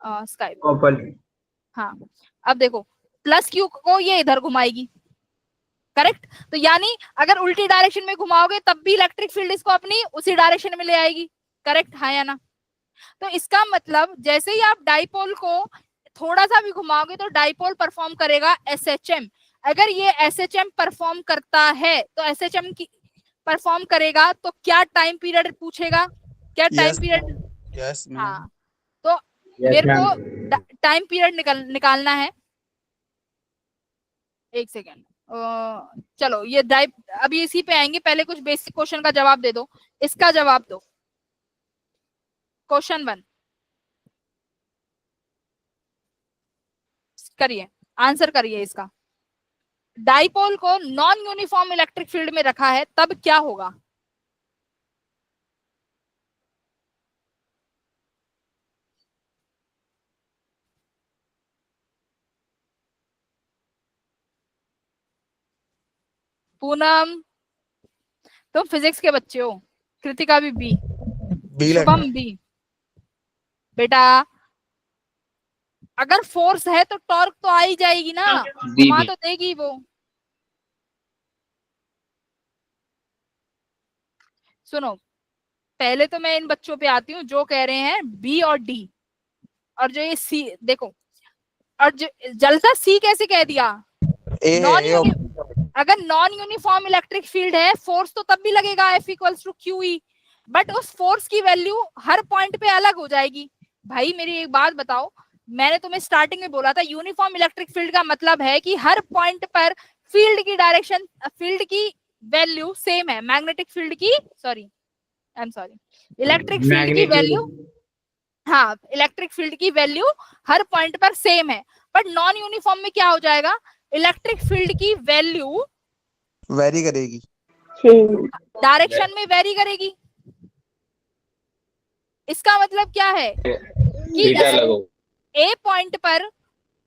स्काई ब्लू, हाँ। अब देखो प्लस क्यू को ये इधर घुमाएगी, करेक्ट, तो यानी अगर उल्टी डायरेक्शन में घुमाओगे तब भी इलेक्ट्रिक फील्ड इसको अपनी उसी डायरेक्शन में ले आएगी, करेक्ट, हाँ या ना। तो इसका मतलब जैसे ही आप डाइपोल को थोड़ा सा भी घुमाओगे तो डाइपोल परफॉर्म करेगा एसएचएम। अगर ये एसएचएम परफॉर्म करता है तो एसएचएम की परफॉर्म करेगा तो क्या टाइम पीरियड पूछेगा, क्या टाइम पीरियड, Yes, ma'am. हाँ, तो मेरे को टाइम पीरियड निकालना है, एक सेकेंड, चलो ये अभी इसी पे आएंगे, पहले कुछ बेसिक क्वेश्चन का जवाब दे दो, इसका जवाब दो, क्वेश्चन 1 करिए, आंसर करिए इसका। डाइपोल को नॉन यूनिफॉर्म इलेक्ट्रिक फील्ड में रखा है तब क्या होगा, पूनम तुम फिजिक्स के बच्चे हो, कृतिका भी बी, शुभम बी, बेटा अगर फोर्स है तो टॉर्क तो आ ही जाएगी ना, घुमा तो देगी वो। सुनो पहले तो मैं इन बच्चों पे आती हूँ जो कह रहे हैं बी और डी, और जो ये सी देखो, और जलसा सी कैसे कह दिया, अगर नॉन यूनिफॉर्म इलेक्ट्रिक फील्ड है फोर्स तो तब भी लगेगा F equals to QE, but उस फोर्स की वैल्यू हर पॉइंट पे अलग हो जाएगी। भाई मेरी एक बात बताओ, मैंने तुम्हें स्टार्टिंग में बोला था यूनिफॉर्म इलेक्ट्रिक फील्ड का मतलब है कि हर पॉइंट पर फील्ड की डायरेक्शन, फील्ड की वैल्यू सेम है, मैग्नेटिक फील्ड की इलेक्ट्रिक फील्ड की वैल्यू, हाँ इलेक्ट्रिक फील्ड की वैल्यू हर पॉइंट पर सेम है, बट नॉन यूनिफॉर्म में क्या हो जाएगा, इलेक्ट्रिक फील्ड की वैल्यू वेरी करेगी, डायरेक्शन में वेरी करेगी। इसका मतलब क्या है कि ए पॉइंट पर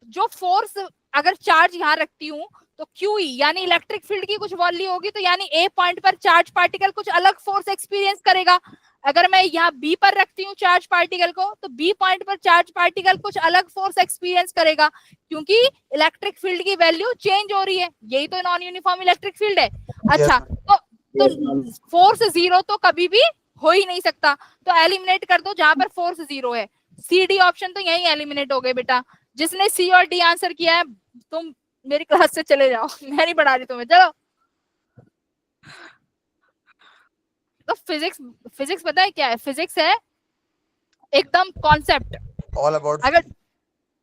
जो फोर्स, अगर चार्ज यहाँ रखती हूँ तो QE यानी इलेक्ट्रिक फील्ड की कुछ वैल्यू होगी, तो यानी ए पॉइंट पर चार्ज पार्टिकल कुछ अलग फोर्स एक्सपीरियंस करेगा। अगर मैं यहाँ बी पर रखती हूँ चार्ज पार्टिकल को, तो बी पॉइंट पर चार्ज पार्टिकल कुछ अलग फोर्स एक्सपीरियंस करेगा, क्योंकि इलेक्ट्रिक फील्ड की वैल्यू चेंज हो रही है, यही तो नॉन यूनिफॉर्म इलेक्ट्रिक फील्ड है। अच्छा, तो फोर्स जीरो तो कभी भी हो ही नहीं सकता, तो एलिमिनेट कर दो जहां पर फोर्स जीरो है, सी डी ऑप्शन तो यही एलिमिनेट हो गए बेटा। जिसने सी और डी आंसर किया है तुम मेरी क्लास से चले जाओ, मैं नहीं पढ़ा रही तुम्हें, चलो। तो फिजिक्स पता है क्या है, फिजिक्स है एकदम कॉन्सेप्ट, ऑल अबाउट, अगर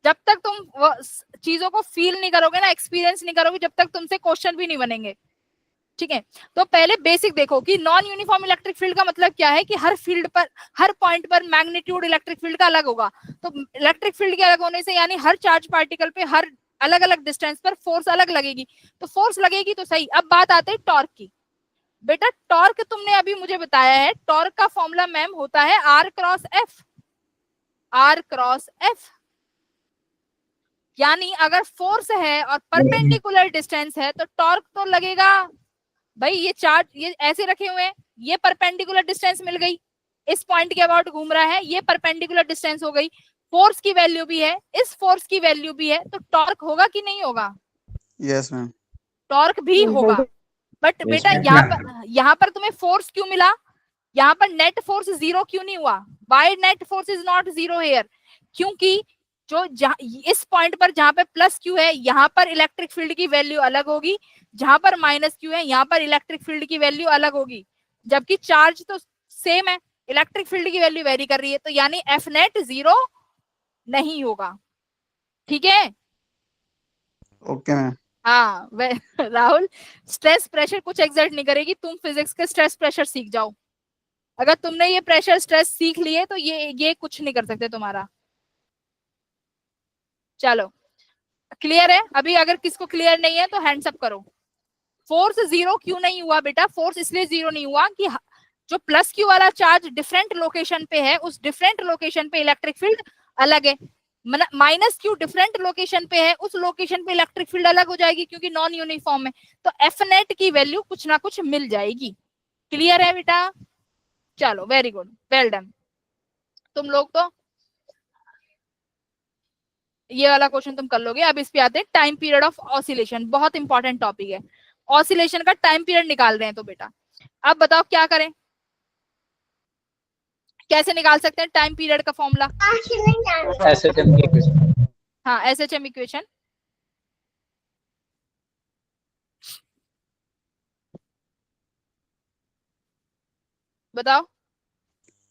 जब तक तुम चीजों को फील नहीं करोगे ना, एक्सपीरियंस नहीं करोगे, जब तक तुमसे क्वेश्चन भी नहीं बनेंगे, ठीक है। तो पहले बेसिक देखो कि नॉन यूनिफॉर्म इलेक्ट्रिक फील्ड का मतलब क्या है, कि हर फील्ड पर, हर पॉइंट पर मैग्नीट्यूड इलेक्ट्रिक फील्ड का अलग होगा। तो इलेक्ट्रिक फील्ड के अलग होने से यानी हर चार्ज पार्टिकल पे हर अलग अलग डिस्टेंस पर फोर्स अलग लगेगी, तो फोर्स लगेगी तो सही। अब बात आती है टॉर्क की। बेटा टॉर्क तुमने अभी मुझे बताया है, टॉर्क का फॉर्मूला मैम होता है R cross F, R cross F. यानी अगर फोर्स है और परपेंडिकुलर डिस्टेंस है तो टॉर्क तो लगेगा। भाई ये चार्ट ये ऐसे रखे हुए हैं, ये परपेंडिकुलर डिस्टेंस मिल गई, इस पॉइंट के अबाउट घूम रहा है, ये परपेंडिकुलर डिस्टेंस हो गई, फोर्स की वैल्यू भी है, इस फोर्स की वैल्यू भी है, तो टॉर्क होगा कि नहीं होगा? Yes ma'am. टॉर्क भी होगा। बट बेटा यहाँ पर तुम्हें फोर्स क्यों मिला? यहाँ पर नेट फोर्स जीरो क्यों नहीं हुआ? Why net force is not zero here? क्योंकि जो इस पॉइंट पर जहां पे प्लस क्यू है, यहाँ पर इलेक्ट्रिक फील्ड की वैल्यू अलग होगी, जहां पर माइनस क्यू है यहाँ पर इलेक्ट्रिक फील्ड की वैल्यू अलग होगी, जबकि चार्ज तो सेम है, इलेक्ट्रिक फील्ड की वैल्यू वेरी कर रही है, तो यानी एफ नेट जीरो नहीं होगा। ठीक है? Okay ma'am. हाँ राहुल, स्ट्रेस प्रेशर कुछ एग्जर्ट नहीं करेगी, तुम फिजिक्स के स्ट्रेस प्रेशर सीख जाओ। अगर तुमने ये प्रेशर स्ट्रेस सीख लिए तो ये कुछ नहीं कर सकते तुम्हारा। चलो क्लियर है? अभी अगर किसको क्लियर नहीं है तो हैंड्स अप करो। फोर्स जीरो क्यों नहीं हुआ बेटा? फोर्स इसलिए जीरो नहीं हुआ कि जो प्लस क्यू वाला चार्ज डिफरेंट लोकेशन पे है, उस डिफरेंट लोकेशन पे इलेक्ट्रिक फील्ड अलग है। माइनस क्यू डिफरेंट लोकेशन पे है, उस लोकेशन पे इलेक्ट्रिक फील्ड अलग हो जाएगी क्योंकि नॉन यूनिफॉर्म है, तो एफ नेट की वैल्यू कुछ ना कुछ मिल जाएगी। क्लियर है बेटा? चलो वेरी गुड, वेल डन। तुम लोग तो ये वाला क्वेश्चन तुम कर लोगे। अब इस पे आते हैं टाइम पीरियड ऑफ ऑसिलेशन, बहुत इंपॉर्टेंट टॉपिक है। ऑसिलेशन का टाइम पीरियड निकाल रहे हैं तो बेटा अब बताओ क्या करें, कैसे निकाल सकते हैं टाइम पीरियड का फॉर्मूला? एसएचएम की इक्वेशन। हाँ एसएचएम इक्वेशन बताओ,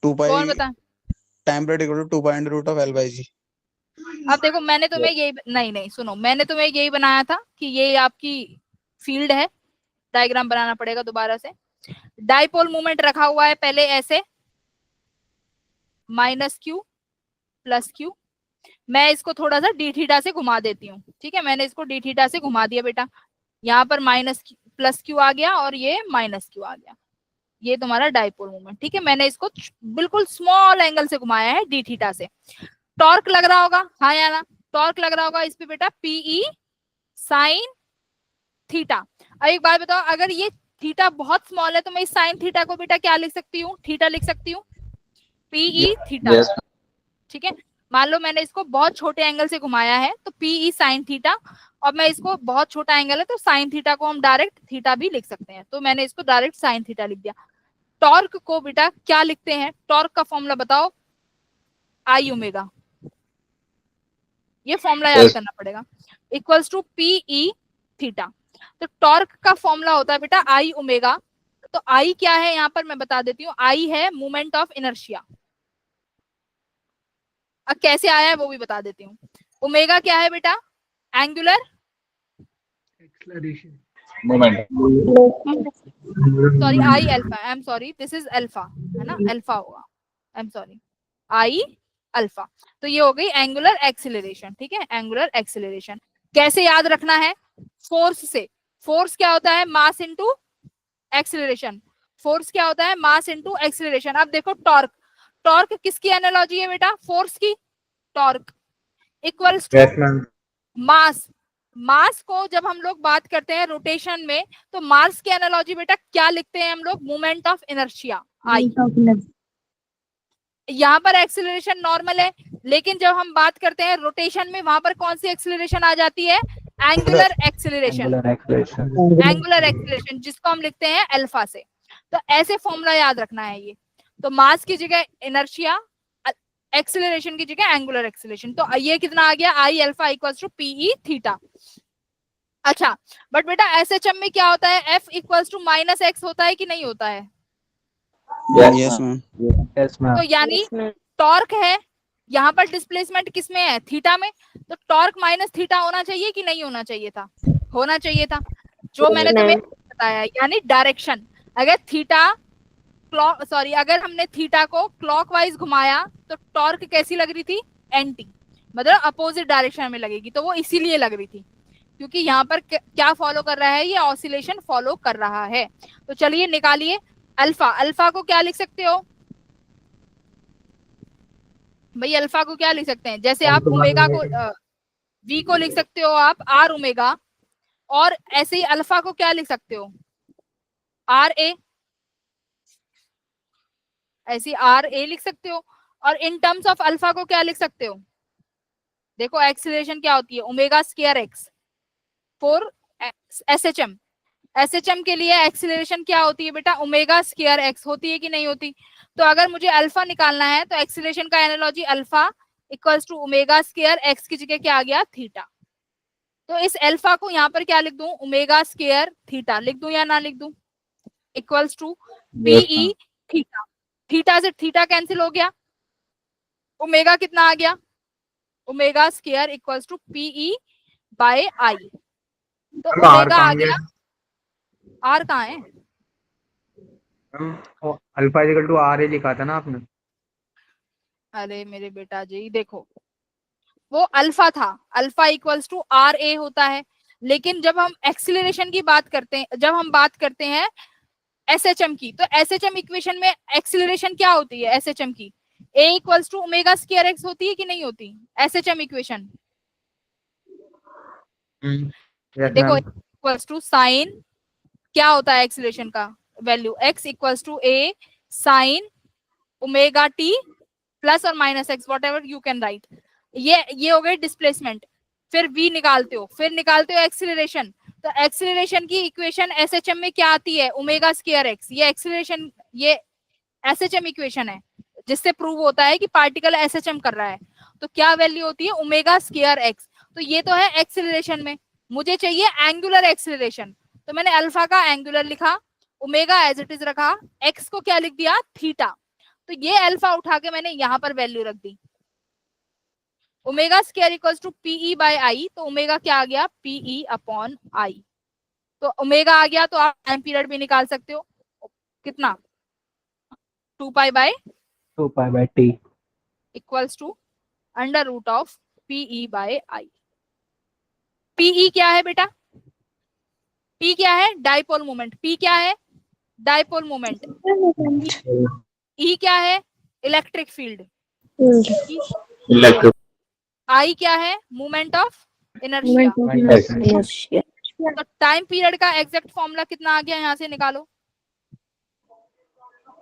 2 पाई कौन बता? Time period equal to 2 pi under root of L by G. अब देखो मैंने तुम्हें यही नहीं सुनो, मैंने तुम्हें यही बनाया था कि ये आपकी फील्ड है, डायग्राम बनाना पड़ेगा दोबारा से। डाइपोल मोमेंट रखा हुआ है पहले ऐसे, माइनस क्यू प्लस क्यू। मैं इसको थोड़ा सा डी थीटा से घुमा देती हूँ, ठीक है? मैंने इसको डी थीटा से घुमा दिया बेटा, यहाँ पर माइनस प्लस क्यू आ गया और ये माइनस क्यू आ गया, ये तुम्हारा डाइपोल मोमेंट। ठीक है, मैंने इसको बिल्कुल स्मॉल एंगल से घुमाया है डी थीटा से। टॉर्क लग रहा होगा, हाँ या ना? टॉर्क लग रहा होगा इस पे बेटा, पीई साइन थीटा। अब एक बात बताओ, अगर ये थीटा बहुत स्मॉल है तो मैं इस साइन थीटा को बेटा क्या लिख सकती हूँ? थीटा लिख सकती हूँ, पीई थीटा। ठीक है, मान लो मैंने इसको बहुत छोटे एंगल से घुमाया है तो पीई साइन थीटा, और मैं इसको बहुत छोटा एंगल है तो साइन थीटा को हम डायरेक्ट थीटा भी लिख सकते हैं, तो मैंने इसको डायरेक्ट साइन थीटा लिख दिया। टॉर्क को बेटा क्या लिखते हैं? टॉर्क का फॉर्मूला बताओ, आई ओमेगा, ये फॉर्मूला याद करना पड़ेगा, इक्वल्स टू पीई थीटा। तो टॉर्क का फॉर्मूला होता है बेटा आई ओमेगा। तो आई क्या है यहाँ पर मैं बता देती हूँ, आई है मोमेंट ऑफ इनर्शिया। अब कैसे आया है वो भी बता देती हूँ। ओमेगा क्या है बेटा? Angular moment. Sorry I alpha, I am sorry, this is alpha, है ना? अल्फा होगा, आई एम सॉरी, आई अल्फा। तो ये हो गई एंगुलर एक्सिलरेशन। ठीक है, एंगुलर एक्सिलरेशन कैसे याद रखना है? फोर्स से। फोर्स क्या होता है? Mass into acceleration. फोर्स क्या होता है? Mass into acceleration. अब देखो टॉर्क, टॉर्क किसकी एनालॉजी है बेटा? फोर्स की। Torque equals to mass. Mass को जब हम लोग बात करते हैं रोटेशन में तो मास की एनालॉजी बेटा क्या लिखते हैं हम लोग? मोमेंट ऑफ इनर्शिया, आई। यहाँ पर एक्सिलरेशन नॉर्मल है, लेकिन जब हम बात करते हैं रोटेशन में, वहां पर कौन सी एक्सिलरेशन आ जाती है? Angular acceleration. एंगुलर एक्सिलरेशन जिसको हम लिखते हैं अल्फा से। तो ऐसे फॉर्मूला याद रखना है ये। तो मास की जगह इनर्शिया, एक्सिलरेशन की जगह एंगुलर एक्सिलरेशन। तो ये कितना आ गया? I alpha equals to PE theta. अच्छा, बट बेटा एसएचएम में क्या होता है? F equals to minus X होता है कि नहीं होता है? Yes ma'am. तो यानी टॉर्क है, यहाँ पर डिस्प्लेसमेंट किस में है? थीटा में। तो टॉर्क माइनस थीटा होना चाहिए कि नहीं होना चाहिए था? होना चाहिए था, जो मैंने तुम्हें बताया, यानी डायरेक्शन। अगर थीटा अगर हमने थीटा को क्लॉकवाइज घुमाया तो टॉर्क कैसी लग रही थी? एंटी, मतलब अपोजिट डायरेक्शन में लगेगी, तो वो इसीलिए लग रही थी। क्योंकि यहाँ पर क्या फॉलो कर रहा है, ये ऑसिलेशन फॉलो कर रहा है। तो चलिए निकालिए अल्फा। अल्फा को क्या लिख सकते हो भाई, अल्फा को क्या लिख सकते हैं, जैसे आप ओमेगा को वी को लिख सकते हो आप आर ओमेगा, और ऐसे ही अल्फा को क्या लिख सकते हो आर ए, ऐसे आर ए लिख सकते हो। और इन टर्म्स ऑफ अल्फा को क्या लिख सकते हो, देखो एक्सीलरेशन क्या होती है omega square x for SHM. SHM के लिए एक्सीलरेशन क्या होती है बेटा, ओमेगा स्क्वायर एक्स होती है कि नहीं होती। तो अगर मुझे अल्फा निकालना है तो एक्सीलरेशन का analogy alpha equals to omega square X की जगह क्या आ गया थीटा। तो इस अल्फा को यहाँ पर क्या लिख दूं, ओमेगा स्क्वायर थीटा लिख दूं या ना लिख दूं, equals to PE theta. Theta से थीटा कैंसिल हो गया, ओमेगा कितना आ गया, omega square equals to PE by I. तो ओमेगा आ गया, आर कहाँ है, alpha equal to R A लिखा था ना आपने। अरे मेरे बेटा जी देखो, वो अल्फा था, अल्फा इक्वल्स टू आर ए होता है। लेकिन जब हम एक्सीलरेशन की बात करते हैं, जब हम बात करते हैं एसएचएम की, तो एसएचएम इक्वेशन में एक्सीलरेशन क्या होती है एसएचएम की, A equals to omega square X होती है कि नहीं होती एसएचएम इक्वेशन। देखो इक्वल्स टू साइन क्या होता है एक्सीलरेशन का value, x equals to A sine omega T plus और minus X whatever you can write. ये हो गई डिस्प्लेसमेंट। फिर v निकालते हो, फिर निकालते हो एक्सीलरेशन। तो एक्सीलरेशन की इक्वेशन एसएचएम में क्या आती है, ओमेगा स्क्वायर एक्स। ये एक्सीलरेशन, ये एसएचएम इक्वेशन है जिससे प्रूव होता है कि पार्टिकल एसएचएम कर रहा है। तो क्या वैल्यू होती है, ओमेगा स्क्वायर एक्स। तो ये तो है एक्सीलरेशन में। मुझे चाहिए एंगुलर एक्सीलरेशन, तो मैंने अल्फा का एंगुलर लिखा, ओमेगा एज इट इज रखा, एक्स को क्या लिख दिया थीटा। तो ये अल्फा उठा के मैंने यहाँ पर वैल्यू रख दी, omega square equals to PE by I. तो ओमेगा क्या आ गया, पीई अपॉन आई। तो ओमेगा आ गया, तो आप टाइम पीरियड भी निकाल सकते हो, कितना 2 pi by T equals to under root of PE by I. PE क्या है बेटा, P क्या है, डाइपोल मोमेंट। P क्या है, डाइपोल मोमेंट। E क्या है, इलेक्ट्रिक फील्ड। I क्या है, मोमेंट ऑफ इनर्शिया। तो टाइम पीरियड का एग्जैक्ट फॉर्मूला कितना आ गया, यहाँ से निकालो,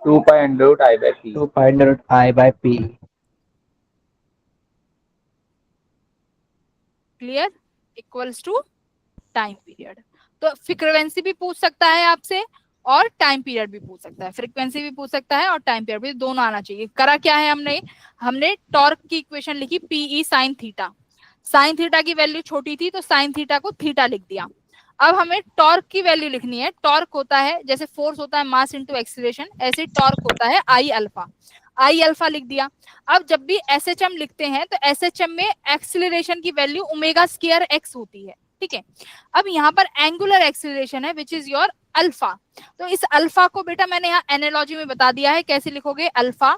2 pi under root I by P. 2 pi under root I by P. Clear, equals to time period. तो फ्रीक्वेंसी भी पूछ सकता है आपसे और टाइम पीरियड भी पूछ सकता है, फ्रीक्वेंसी भी पूछ सकता है और टाइम पीरियड भी, दोनों आना चाहिए। करा क्या है हमने टॉर्क की इक्वेशन लिखी PE sine theta. Sine theta की वैल्यू छोटी थी तो साइन थीटा को थीटा लिख दिया। अब हमें टॉर्क की वैल्यू लिखनी है। टॉर्क होता है, जैसे फोर्स होता है मास इनटू एक्सीलरेशन, ऐसे टॉर्क होता है आई अल्फा। आई अल्फा लिख दिया। अब जब भी एसएचएम लिखते हैं तो एसएचएम में एक्सीलरेशन की वैल्यू ओमेगा स्क्वायर एक्स होती है, ठीक है। अब यहाँ पर एंगुलर एक्सीलरेशन है विच इज योर अल्फा। तो इस अल्फा को बेटा मैंने यहाँ एनालॉजी में बता दिया है, कैसे लिखोगे, अल्फा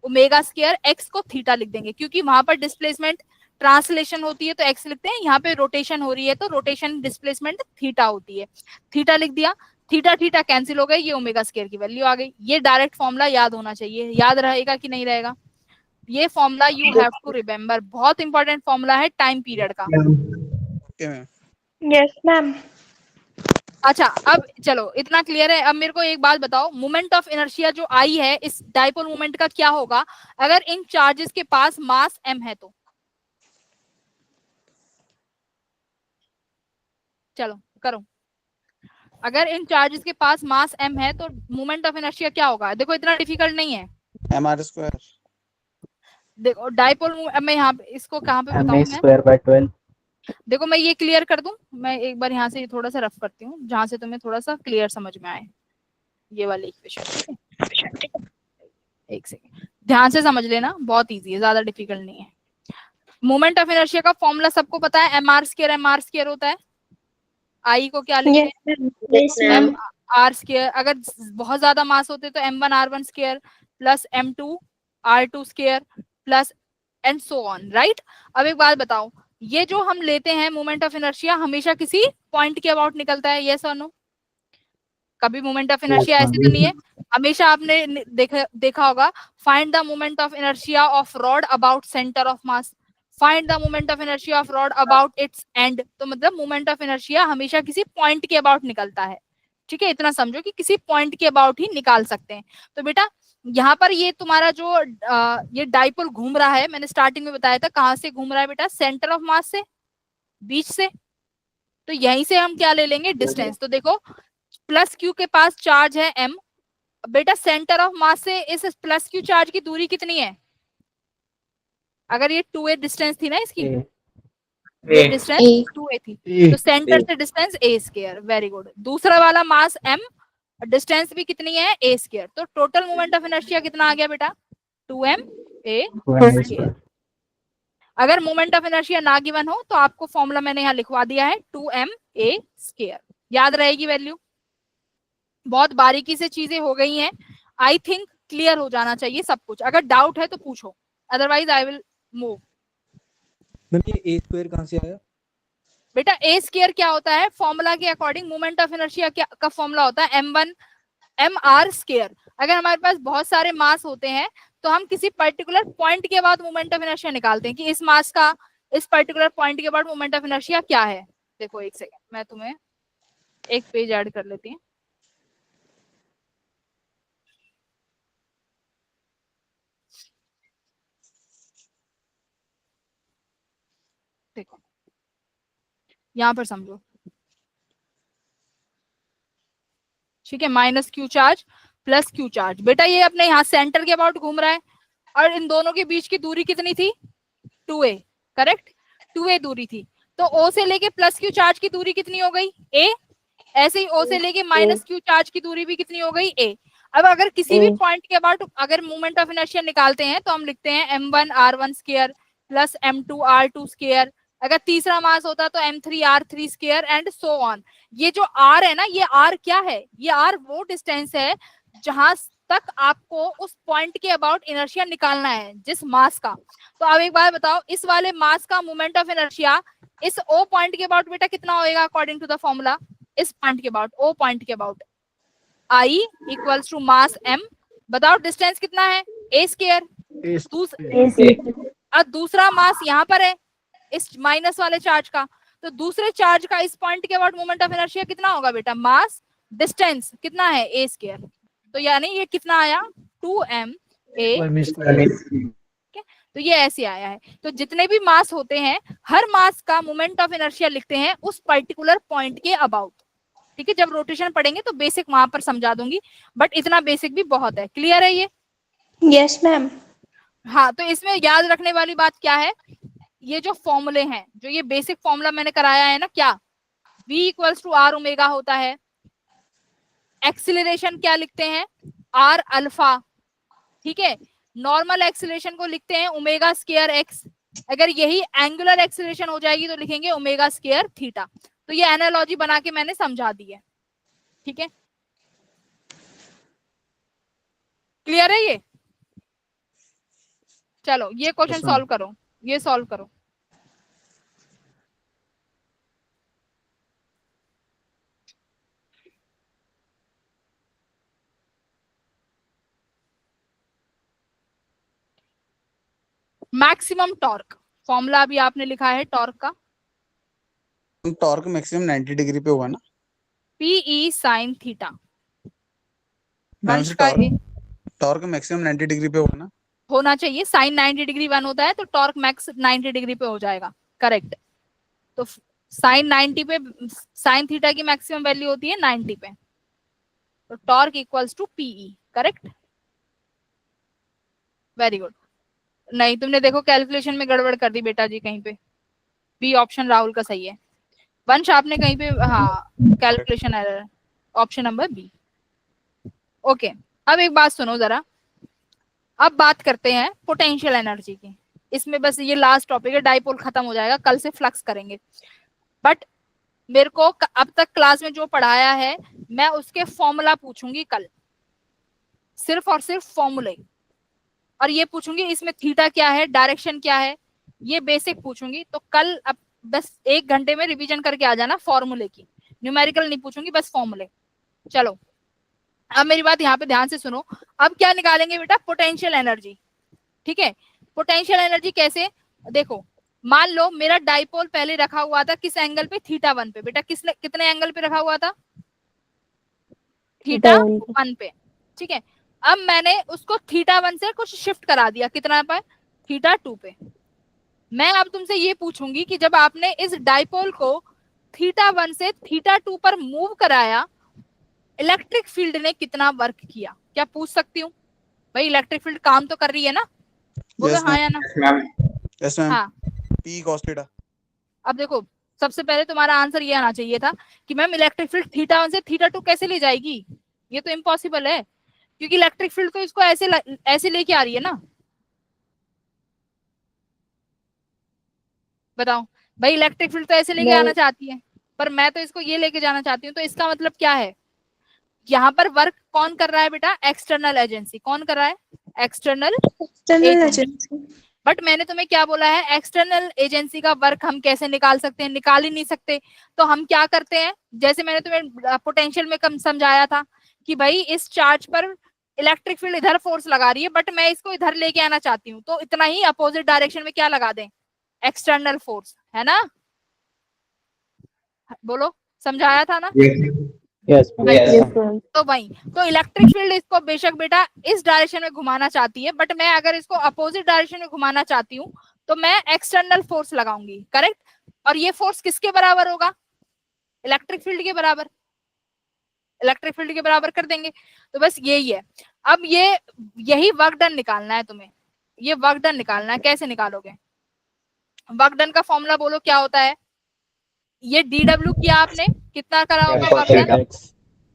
ओमेगा स्क्वायर एक्स को थीटा लिख देंगे, क्योंकि वहां पर डिस्प्लेसमेंट ट्रांसलेशन होती है तो एक्स लिखते हैं, यहाँ पे रोटेशन हो रही है तो रोटेशन डिस्प्लेसमेंट थीटा होती है, थीटा लिख दिया। थीटा थीटा कैंसिल हो गए, ये ओमेगा स्क्वायर की वैल्यू आ गई। ये डायरेक्ट फॉर्मूला याद होना चाहिए, याद रहेगा कि नहीं रहेगा, ये formula you have to remember, बहुत इंपॉर्टेंट फॉर्मूला है टाइम पीरियड का। Yes ma'am. अच्छा अब चलो इतना क्लियर है। अब मेरे को एक बात बताओ, मोमेंट ऑफ इनर्शिया जो आई है इस डाइपोल मोमेंट का क्या होगा अगर इन चार्जेस के पास मास m है तो। चलो करो, अगर इन चार्जेस के पास मास m है तो मोमेंट ऑफ इनर्शिया क्या होगा। देखो इतना डिफिकल्ट नहीं है, mr स्क्वायर। देखो डाइपोल मैं यहाँ पे इसको कहाँ पे बताऊं मैं, स्क्वायर बाय 12। देखो मैं ये क्लियर कर दूं, मैं एक बार यहाँ से थोड़ा सा रफ करती हूँ जहां से तुम्हें थोड़ा सा क्लियर समझ में आए ये वाली इक्वेशन। एक सेकंड ध्यान से समझ लेना, बहुत इजी है, ज्यादा डिफिकल्ट नहीं है। मोमेंट ऑफ इनर्शिया का फॉर्मूला सबको पता है, mr स्क्वायर होता है। आई को क्या लिखते हैं, r स्क्वायर। अगर बहुत ज्यादा मास होते तो m1 r1 square plus m2 r2 square plus and so on, right. अब एक बात बताओ, ये जो हम लेते हैं मोमेंट ऑफ इनर्शिया हमेशा किसी पॉइंट के अबाउट निकलता है, यस और नो? कभी मोमेंट ऑफ इनर्शिया ऐसे तो नहीं है, हमेशा आपने देखा होगा find the moment of inertia of rod about centre of mass, find the moment of inertia of rod about it's and. तो मतलब मोमेंट ऑफ इनर्शिया हमेशा किसी पॉइंट के अबाउट निकलता है, ठीक है, इतना समझो कि किसी पॉइंट के अबाउट ही निकाल सकते हैं। तो बेटा यहाँ पर ये तुम्हारा जो ये डाइपोल घूम रहा है, मैंने स्टार्टिंग में बताया था कहाँ से घूम रहा है बेटा, सेंटर ऑफ मास से, बीच से। तो यहीं से हम क्या ले लेंगे, डिस्टेंस। तो देखो प्लस क्यू के पास चार्ज है m, बेटा सेंटर ऑफ मास से इस प्लस क्यू चार्ज की दूरी कितनी है? अगर ये 2a डिस्टेंस थी ना इसकी, ये डिस्टेंस 2a थी, तो सेंटर से distance a square. Very good. दूसरा वाला मास m, डिस्टेंस भी कितनी है, a स्क्वायर। तो टोटल मोमेंट ऑफ इनर्शिया कितना आ गया बेटा, 2ma स्क्वायर। अगर मोमेंट ऑफ इनर्शिया ना गिवन हो तो आपको फॉर्मूला मैंने यहाँ लिखवा दिया है 2ma स्क्वायर, याद रहेगी वैल्यू। बहुत बारीकी से चीजें हो गई हैं, आई थिंक क्लियर हो जाना चाहिए सब कुछ। अगर डाउट है तो पूछो, अदरवाइज आई विल मूव। ये ए स्क्वायर कहाँ से आया? बेटा ए स्क्वायर क्या होता है, फॉर्मूला के अकॉर्डिंग मोमेंट ऑफ इनर्शिया का फॉर्मूला होता है m1 mr स्क्वायर। अगर हमारे पास बहुत सारे मास होते हैं तो हम किसी पर्टिकुलर पॉइंट के बाद मोमेंट ऑफ इनर्शिया निकालते हैं कि इस मास का इस पर्टिकुलर पॉइंट के बाद मोमेंट ऑफ इनर्शिया क्या है। देखो एक सेकेंड, मैं तुम्हें एक पेज ऐड कर लेती हूँ। देखो यहां पर समझो, ठीक है, minus Q charge plus Q charge. बेटा ये अपने यहाँ सेंटर के अबाउट घूम रहा है और इन दोनों के बीच की दूरी कितनी थी, 2a, करेक्ट, 2a दूरी थी। तो o से लेके प्लस क्यू चार्ज की दूरी कितनी हो गई, a। ऐसे ही o से लेके माइनस क्यू चार्ज की दूरी भी कितनी हो गई, a। अब अगर किसी भी पॉइंट के अबाउट अगर मोमेंट ऑफ इनर्शिया निकालते हैं तो हम लिखते हैं m1 r1 square plus m2 r2 square. अगर तीसरा मास होता तो m3 r3 square and so on. ये जो r है ना, ये r क्या है, ये r वो डिस्टेंस है जहां तक आपको उस पॉइंट के अबाउट इनर्शिया निकालना है, जिस मास का। तो अब एक बार बताओ, इस वाले मास का मोमेंट ऑफ इनर्शिया इस o पॉइंट के अबाउट बेटा कितना होएगा अकॉर्डिंग टू द फॉर्मूला, इस पॉइंट के अबाउट, o पॉइंट के about I equals to mass m। बताओ डिस्टेंस कितना है, a स्क्वायर। और दूसरा मास यहाँ पर है इस माइनस वाले चार्ज का, तो दूसरे चार्ज का इस पॉइंट के अबाउट मोमेंट ऑफ इनर्शिया कितना होगा बेटा, मास डिस्टेंस कितना है, a स्क्वायर। तो यानी ये कितना आया, 2ma। तो ये ऐसे आया है। तो जितने भी मास होते हैं हर मास का मोमेंट ऑफ इनर्शिया लिखते हैं उस पर्टिकुलर पॉइंट के अबाउट, ठीक है। जब रोटेशन पढ़ेंगे तो बेसिक वहां पर समझा दूंगी, बट इतना बेसिक भी बहुत है। क्लियर है ये? Yes ma'am. हाँ, तो इसमें याद रखने वाली बात क्या है, ये जो फॉर्मूले हैं, जो ये बेसिक फॉर्मूला मैंने कराया है ना, क्या v equals to r omega होता है। एक्सीलरेशन क्या लिखते हैं, r अल्फा, ठीक है। नॉर्मल एक्सीलरेशन को लिखते हैं ओमेगा स्क्वायर x। अगर यही एंगुलर एक्सीलरेशन हो जाएगी तो लिखेंगे ओमेगा स्क्वायर थीटा। तो ये एनालॉजी बना के मैंने समझा दी है, ठीक है। क्लियर है ये? चलो ये क्वेश्चन सॉल्व करो, ये सॉल्व करो। मैक्सिमम टॉर्क, फॉर्मूला अभी आपने लिखा है टॉर्क का, टॉर्क मैक्सिमम 90 डिग्री पे होगा ना, PE sine theta. Torque maximum 90 degree पे होगा ना, होना चाहिए। साइन 90 डिग्री 1 होता है तो टॉर्क मैक्स 90 डिग्री पे हो जाएगा, करेक्ट। तो साइन 90 पे साइन थीटा की मैक्सिमम वैल्यू होती है 90 पे, तो torque equals to PE, correct. Very good. नहीं, तुमने देखो कैलकुलेशन में गड़बड़ कर दी बेटा जी कहीं पे। बी ऑप्शन राहुल का सही है। वंश आपने कहीं पे, हाँ, calculation error, option number B. Okay, अब एक बात सुनो जरा, अब बात करते हैं पोटेंशियल एनर्जी की। इसमें बस ये लास्ट टॉपिक है, डाइपोल खत्म हो जाएगा, कल से फ्लक्स करेंगे। बट मेरे को अब तक क्लास में जो पढ़ाया है मैं उसके फॉर्मूला पूछूंगी कल, सिर्फ और सिर्फ फॉर्मूले। और ये पूछूंगी इसमें थीटा क्या है, डायरेक्शन क्या है, ये बेसिक पूछूंगी, तो कल अब बस 1 घंटे में रिवीजन करके आ जाना फॉर्मूले की, न्यूमेरिकल नहीं पूछूंगी, बस फॉर्मूले। चलो अब मेरी बात यहाँ पे ध्यान से सुनो। अब क्या निकालेंगे बेटा, पोटेंशियल एनर्जी। ठीक है, पोटेंशियल एनर्जी कैसे, देखो मान लो मेरा डाइपोल पहले रखा हुआ था किस एंगल पे, θ1 पे। बेटा किसने कितने एंगल पे रखा हुआ था, θ1 पे। ठीक है, अब मैंने उसको θ1 से कुछ शिफ्ट करा दिया, कितना पे, θ2 पे। मैं अब तुमसे ये पूछूंगी कि जब आपने इस डाइपोल को θ1 से θ2 पर मूव कराया, इलेक्ट्रिक फील्ड ने कितना वर्क किया, क्या पूछ सकती हूँ? भाई इलेक्ट्रिक फील्ड काम तो कर रही है ना, बोलो Yes, हाँ या ना। Yes ma'am. हाँ, P cos थीटा। अब देखो सबसे पहले तुम्हारा आंसर ये आना चाहिए था कि मैम इलेक्ट्रिक फील्ड θ1 से θ2 कैसे ले जाएगी, ये तो इम्पॉसिबल है, क्योंकि इलेक्ट्रिक फील्ड तो इसको ऐसे लेके आ रही है ना। बताओ भाई, इलेक्ट्रिक फील्ड तो ऐसे लेके आना चाहती है, पर मैं तो इसको ये लेके जाना चाहती हूँ। तो इसका मतलब क्या है, यहाँ पर वर्क कौन कर रहा है बेटा, एक्सटर्नल एजेंसी। कौन कर रहा है, एक्सटर्नल एजेंसी। बट मैंने तुम्हें क्या बोला है, एक्सटर्नल एजेंसी का वर्क हम कैसे निकाल सकते हैं, निकाल ही नहीं सकते। तो हम क्या करते हैं, जैसे मैंने तुम्हें पोटेंशियल में कम समझाया था कि भाई इस चार्ज पर इलेक्ट्रिक फील्ड इधर फोर्स लगा रही है, बट मैं इसको इधर लेके आना चाहती हूँ, तो इतना ही अपोजिट डायरेक्शन में क्या लगा दें, एक्सटर्नल फोर्स, है ना। बोलो, समझाया था ना। यस तो भाई, तो इलेक्ट्रिक फील्ड इसको बेशक बेटा इस डायरेक्शन में घुमाना चाहती है, बट मैं अगर इसको अपोजिट डायरेक्शन में घुमाना चाहती हूँ तो मैं एक्सटर्नल फोर्स लगाऊंगी, करेक्ट। और ये फोर्स किसके बराबर होगा, इलेक्ट्रिक फील्ड के बराबर, इलेक्ट्रिक फील्ड के बराबर कर देंगे। तो बस यही है। अब यही वर्क डन निकालना है तुम्हें, ये वर्क डन निकालना है। कैसे निकालोगे, वर्क डन का फॉर्मूला बोलो क्या होता है। ये dw किया आपने, कितना करा होगा वर्क डन,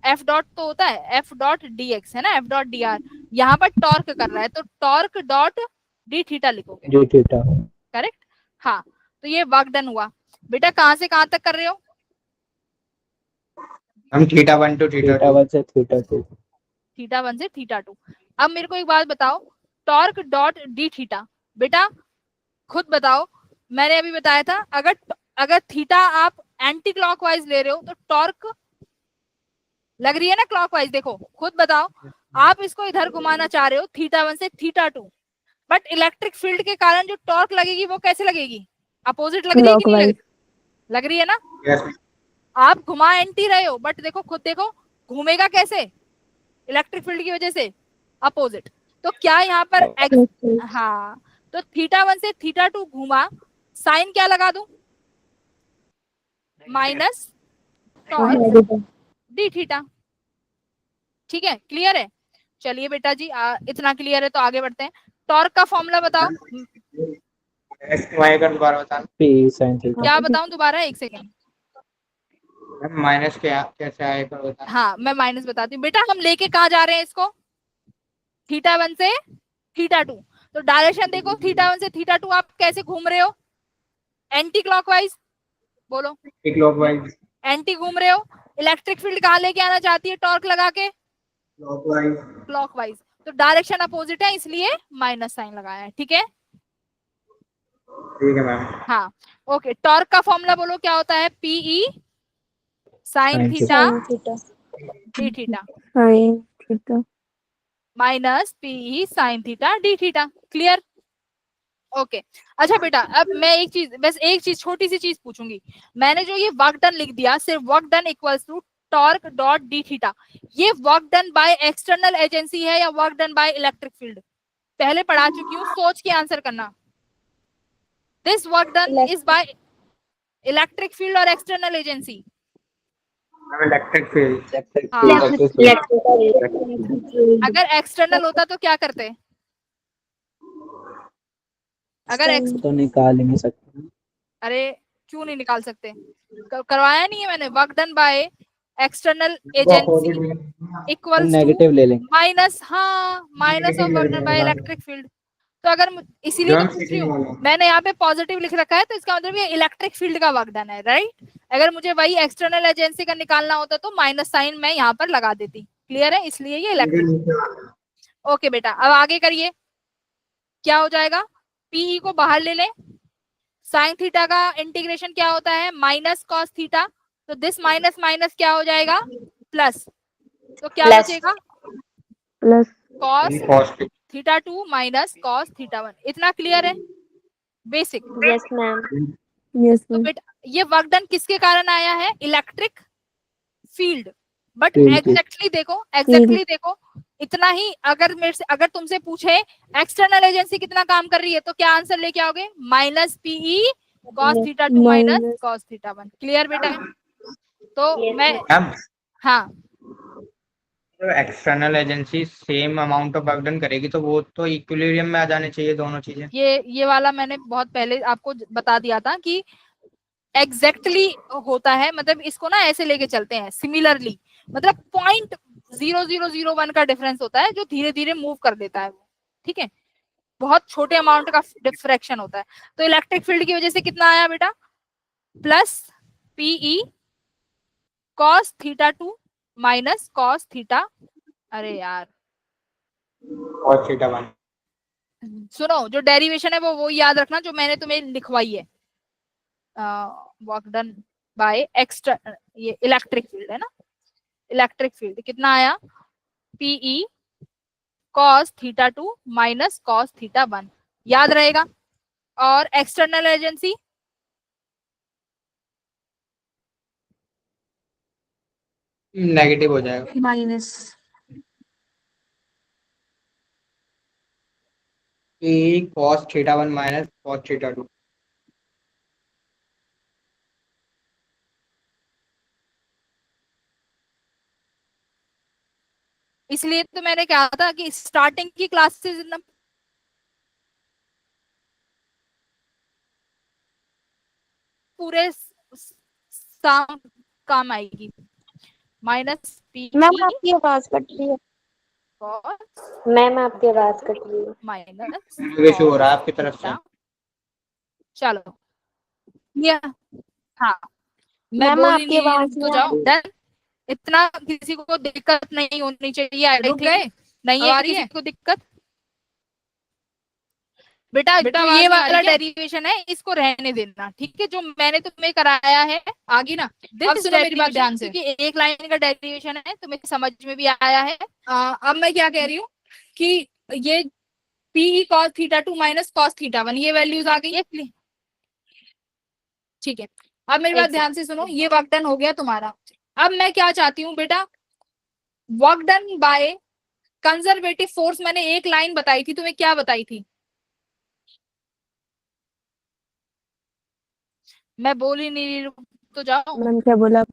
एफ डॉट तो होता है, एफ डॉट डी एक्स है ना, एफ डॉट डी आर। यहाँ पर टॉर्क कर रहा है तो टॉर्क डॉट डी थीटा लिखोगे, करेक्ट। हाँ, तो ये वर्क डन हुआ। बेटा कहाँ से कहाँ तक कर रहे हो, हम θ1 to θ2 से θ2। θ1 से θ2। अब मेरे को एक बात बताओ, टॉर्क डॉट डी थीटा, बेटा खुद बताओ। मैंने अभी बताया था अगर थीटा आप एंटी क्लॉकवाइज ले रहे हो तो टॉर्क लग रही है ना क्लॉकवाइज। देखो खुद बताओ, आप इसको इधर घुमाना चाह रहे हो θ1 से θ2, बट इलेक्ट्रिक फील्ड के कारण जो टॉर्क लगेगी वो कैसे लगेगी, अपोजिट लग रही है कि नहीं लग रही है ना। आप घुमा एंटी रहे हो, बट देखो खुद देखो घूमेगा कैसे, इलेक्ट्रिक फील्ड की वजह से अपोजिट। तो क्या यहाँ पर हाँ, तो θ1 से θ2 घुमा, साइन क्या लगा दूं, माइनस टॉर्क डी थीटा। ठीक है, क्लियर है। चलिए बेटा जी, इतना क्लियर है तो आगे बढ़ते हैं। टॉर्क का फॉर्मूला बताओ। क्या बताऊं दोबारा, एक सेकेंड। माइनस क्या कैसे आएगा बता। हाँ, मैं माइनस बताती हूँ। बेटा हम लेके कहाँ जा रहे हैं इसको, θ1 से θ2। तो डायरेक्शन देखो, θ1 से θ2 आप कैसे घूम रहे हो, एंटी क्लॉकवाइज। बोलो, क्लॉकवाइज, एंटी घूम रहे हो। इलेक्ट्रिक फील्ड कहाँ लेके आना चाहती है, टॉर्क लगा के क्लॉकवाइज। तो डायरेक्शन अपोजिट है, इसलिए माइनस साइन लगाया है। ठीक है, ठीक है मैम। हाँ ओके। टॉर्क का फॉर्मूला बोलो क्या होता है, PE sine theta D theta minus PE sine theta D theta. Clear, okay. अच्छा बेटा, अब मैं एक चीज, बस एक चीज, छोटी सी चीज पूछूंगी। मैंने जो ये वर्क डन लिख दिया, सिर्फ work done equals to torque dot D theta, ये work done by external agency है या work done by electric field, पहले पढ़ा चुकी हूँ, सोच के आंसर करना। This work done is by electric field और एक्सटर्नल एजेंसी, इलेक्ट्रिक फील्ड। अगर एक्सटर्नल होता तो क्या करते, अगर तो निकाल नहीं सकते। अरे क्यों नहीं निकाल सकते, करवाया नहीं है मैंने। Work done by external agency equals negative ले लेंगे, माइनस, हाँ minus of work done by electric field. तो अगर इसीलिए तो पूछ रही हूँ, मैंने यहाँ पे पॉजिटिव लिख रखा है, तो इसका मतलब ये इलेक्ट्रिक फील्ड का वर्क डन है, राइट। अगर मुझे वही एक्सटर्नल एजेंसी का निकालना होता तो माइनस साइन मैं यहाँ पर लगा देती। क्लियर है, इसलिए ये इलेक्ट्रिक। ओके बेटा, अब आगे करिए, क्या हो जाएगा, पीई को बाहर ले लें, साइन थीटा का इंटीग्रेशन क्या होता है, माइनस कॉस थीटा, तो दिस माइनस माइनस क्या हो जाएगा, प्लस, तो क्या Plus. बचेगा, Plus. Cos cos theta 2 minus cos theta 1। इतना क्लियर है, बेसिक। Yes, ma'am. Yes, तो ma'am. बेटा ये वर्क डन किसके कारण आया है, इलेक्ट्रिक फील्ड, बट Field के। एग्जैक्टली देखो इतना ही। अगर मेरे से, अगर तुमसे पूछे एक्सटर्नल एजेंसी कितना काम कर रही है, तो क्या आंसर लेके आओगे, minus PE cos theta 2 minus cos theta 1। Clear बेटा? तो Yes, मैं, ma'am. मैम हाँ external agency same amount of work done करेगी तो वो तो इक्विलिब्रियम में आ जाने चाहिए दोनों चीजें। ये वाला मैंने बहुत पहले आपको बता दिया था कि एग्जैक्टली होता है, मतलब इसको ना ऐसे लेके चलते हैं सिमिलरली, मतलब 0.0001 का डिफरेंस होता है जो धीरे धीरे मूव कर देता है वो, ठीक है, बहुत छोटे अमाउंट का डिफ्रैक्शन होता है। तो इलेक्ट्रिक फील्ड की वजह से कितना आया बेटा, plus PE cos theta 2 minus cos theta, अरे यार और थीटा 1 सुनो, जो डेरिवेशन है वो याद रखना जो मैंने तुम्हें लिखवाई है, वर्क डन बाय एक्स्ट्रा, ये इलेक्ट्रिक फील्ड है ना, इलेक्ट्रिक फील्ड कितना आया, PE cos theta 2 minus cos theta 1, याद रहेगा। और एक्सटर्नल एजेंसी नेगेटिव हो जाएगा। Minus A cos theta 1 minus cos theta 2। इसलिए तो मैंने कहा था कि स्टार्टिंग की क्लासेस ना पूरे काम आएगी, माइनस मैम पी आपकी आवाज कट रही है। कॉस मैम आपकी आवाज कट रही है। माइनस इशू हो रहा है आपकी तरफ से। चलो ये, हाँ मैं मैम बोल ही आपकी नहीं रही, आवाज रुक तो नहीं आ जाओ, रही। डन। इतना किसी को दिक्कत नहीं होनी चाहिए, रुक गए, नहीं है किसी को दिक्कत बेटा, जो ये वाला डेरिवेशन है इसको रहने देना, ठीक है, जो मैंने तुम्हें कराया है आगे ना, अब सुनो मेरी बात ध्यान से, क्योंकि एक लाइन का डेरिवेशन है तुम्हें समझ में भी आया है। अब मैं क्या कह रही हूँ कि ये P cos theta 2 minus cos theta 1 ये वैल्यूज आ गई, ठीक है। अब मेरी बात ध्यान से सुनो, ये वर्क डन हो गया तुम्हारा। अब मैं क्या चाहती हूँ बेटा, work done by conservative force, मैंने एक लाइन बताई थी तुम्हें, क्या बताई थी, मैं बोल ही नहीं रही, रुक तो जाओ, मैम क्या बोला?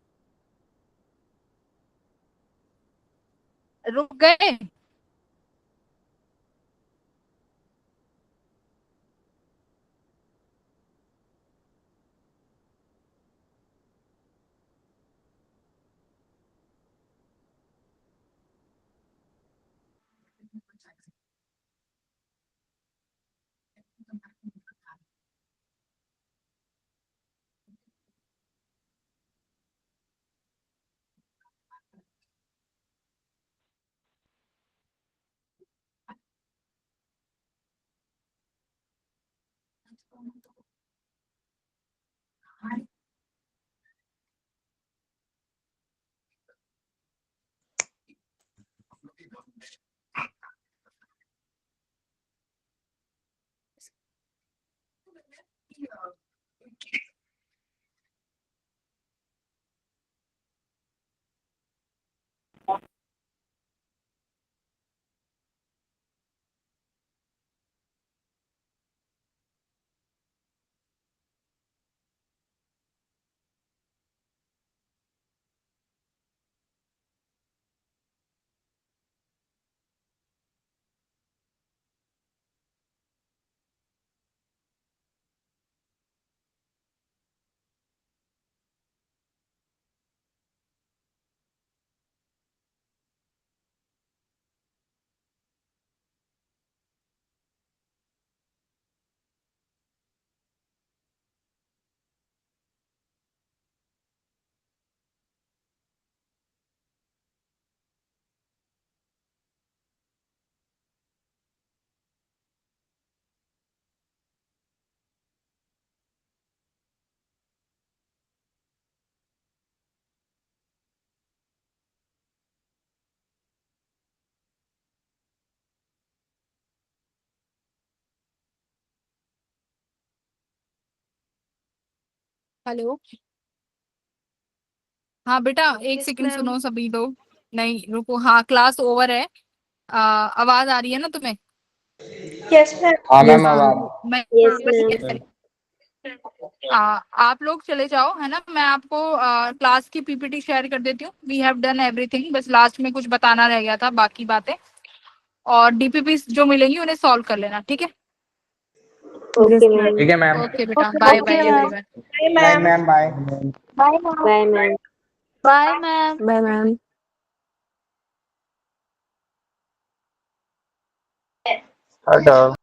रुक गए, हेलो। हाँ बेटा, एक Yes, सेकंड ma'am. सुनो सभी लोग। नहीं रुको, हाँ क्लास ओवर है। आवाज आ रही है ना तुम्हें? Yes, ma'am. हाँ मैम हाँ आवाज मैं Yes, बस ma'am. ये आप लोग चले जाओ, है ना। मैं आपको क्लास की पीपीटी शेयर कर देती हूँ। वी हैव डन एवरीथिंग, बस लास्ट में कुछ बताना रह गया था, बाकी बातें। और डीपीपी जो मिलेंगी उन्हें सॉल्व कर लेना, ठीक है। Okay, ma'am. ठीक है मैम। ओके बेटा, Okay, bye okay, bye ma'am. Everyone. Bye, bye ma'am. Ma'am bye. Bye, ma'am. Bye, ma'am. Bye, ma'am. Bye, ma'am. हटाओ।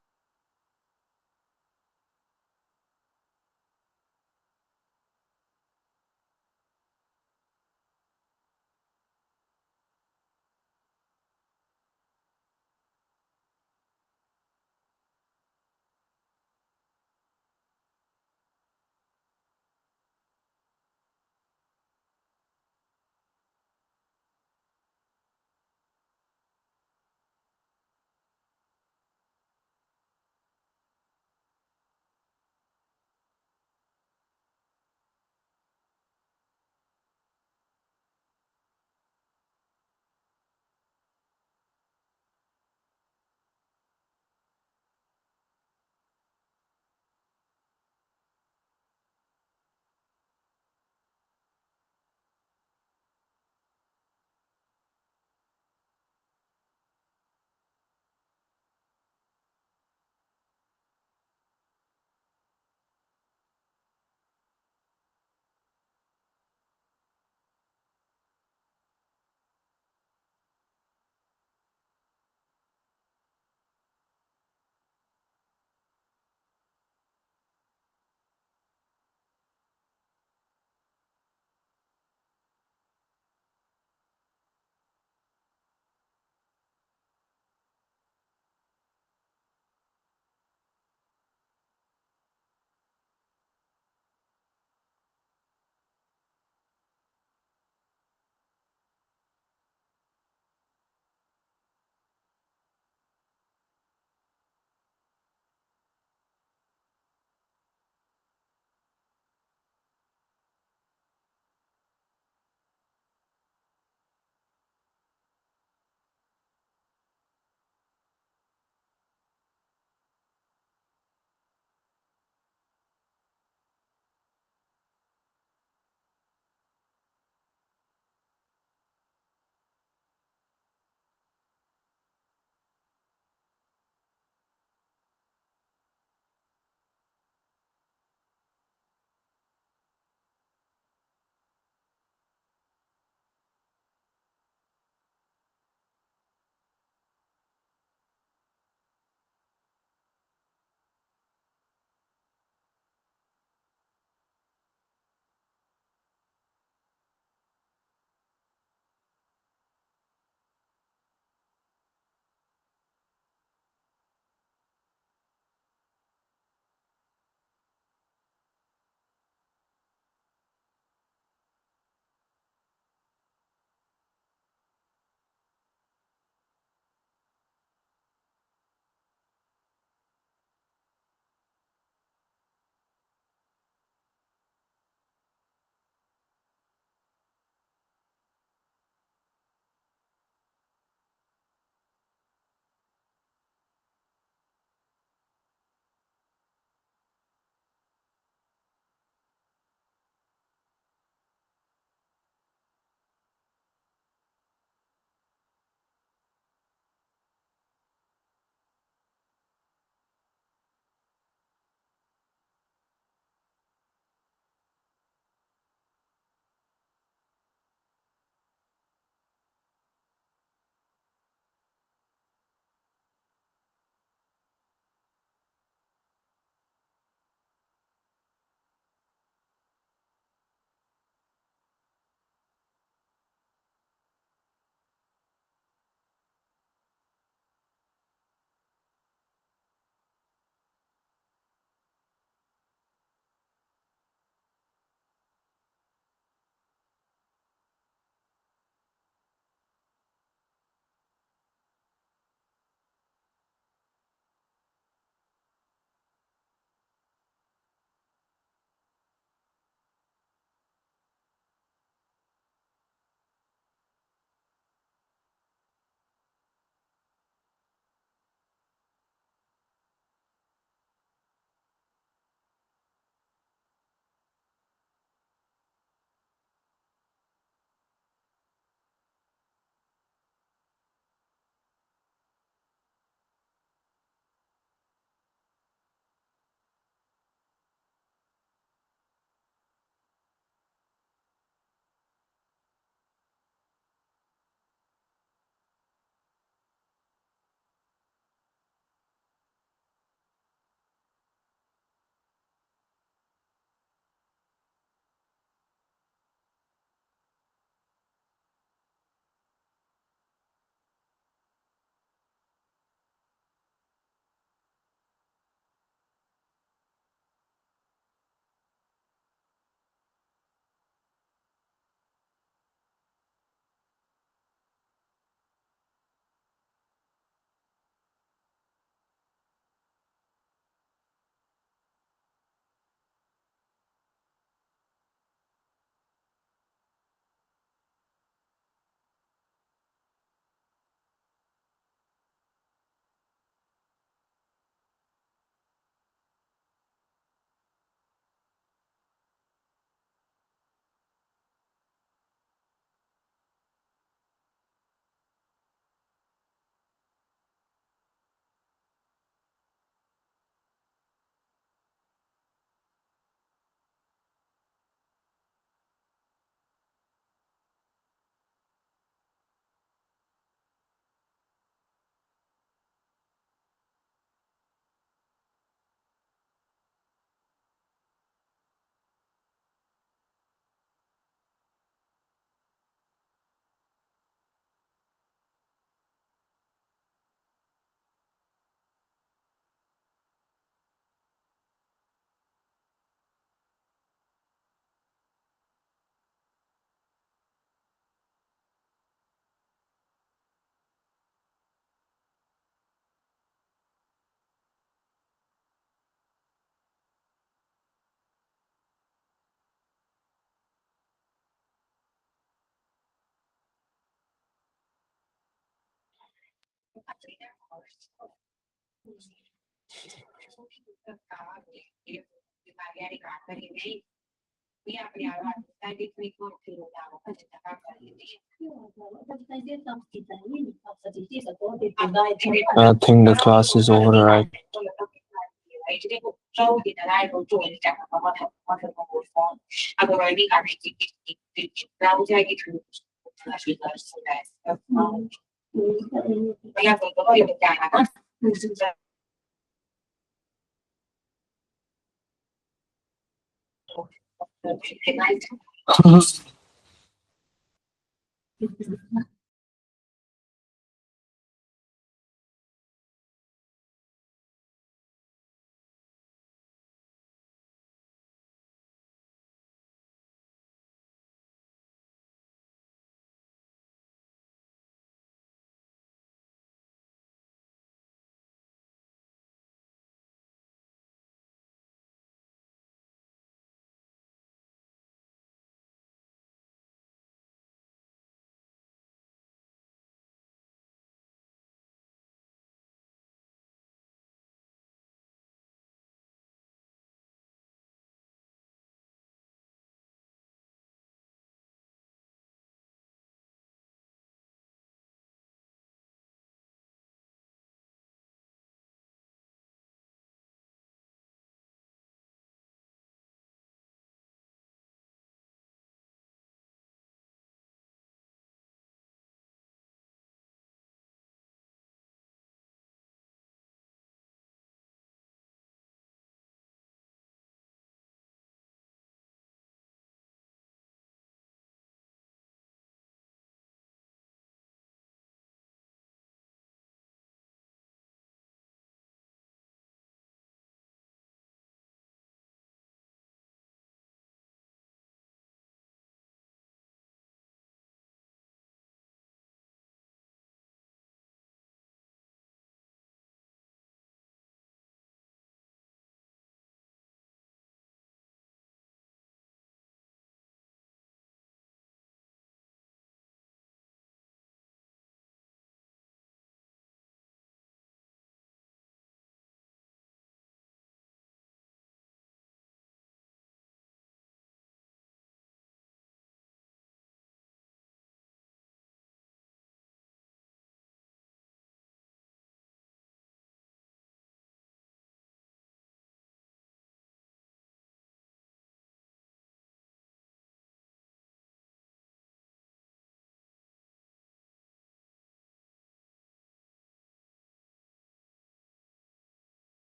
I think the class is over, right?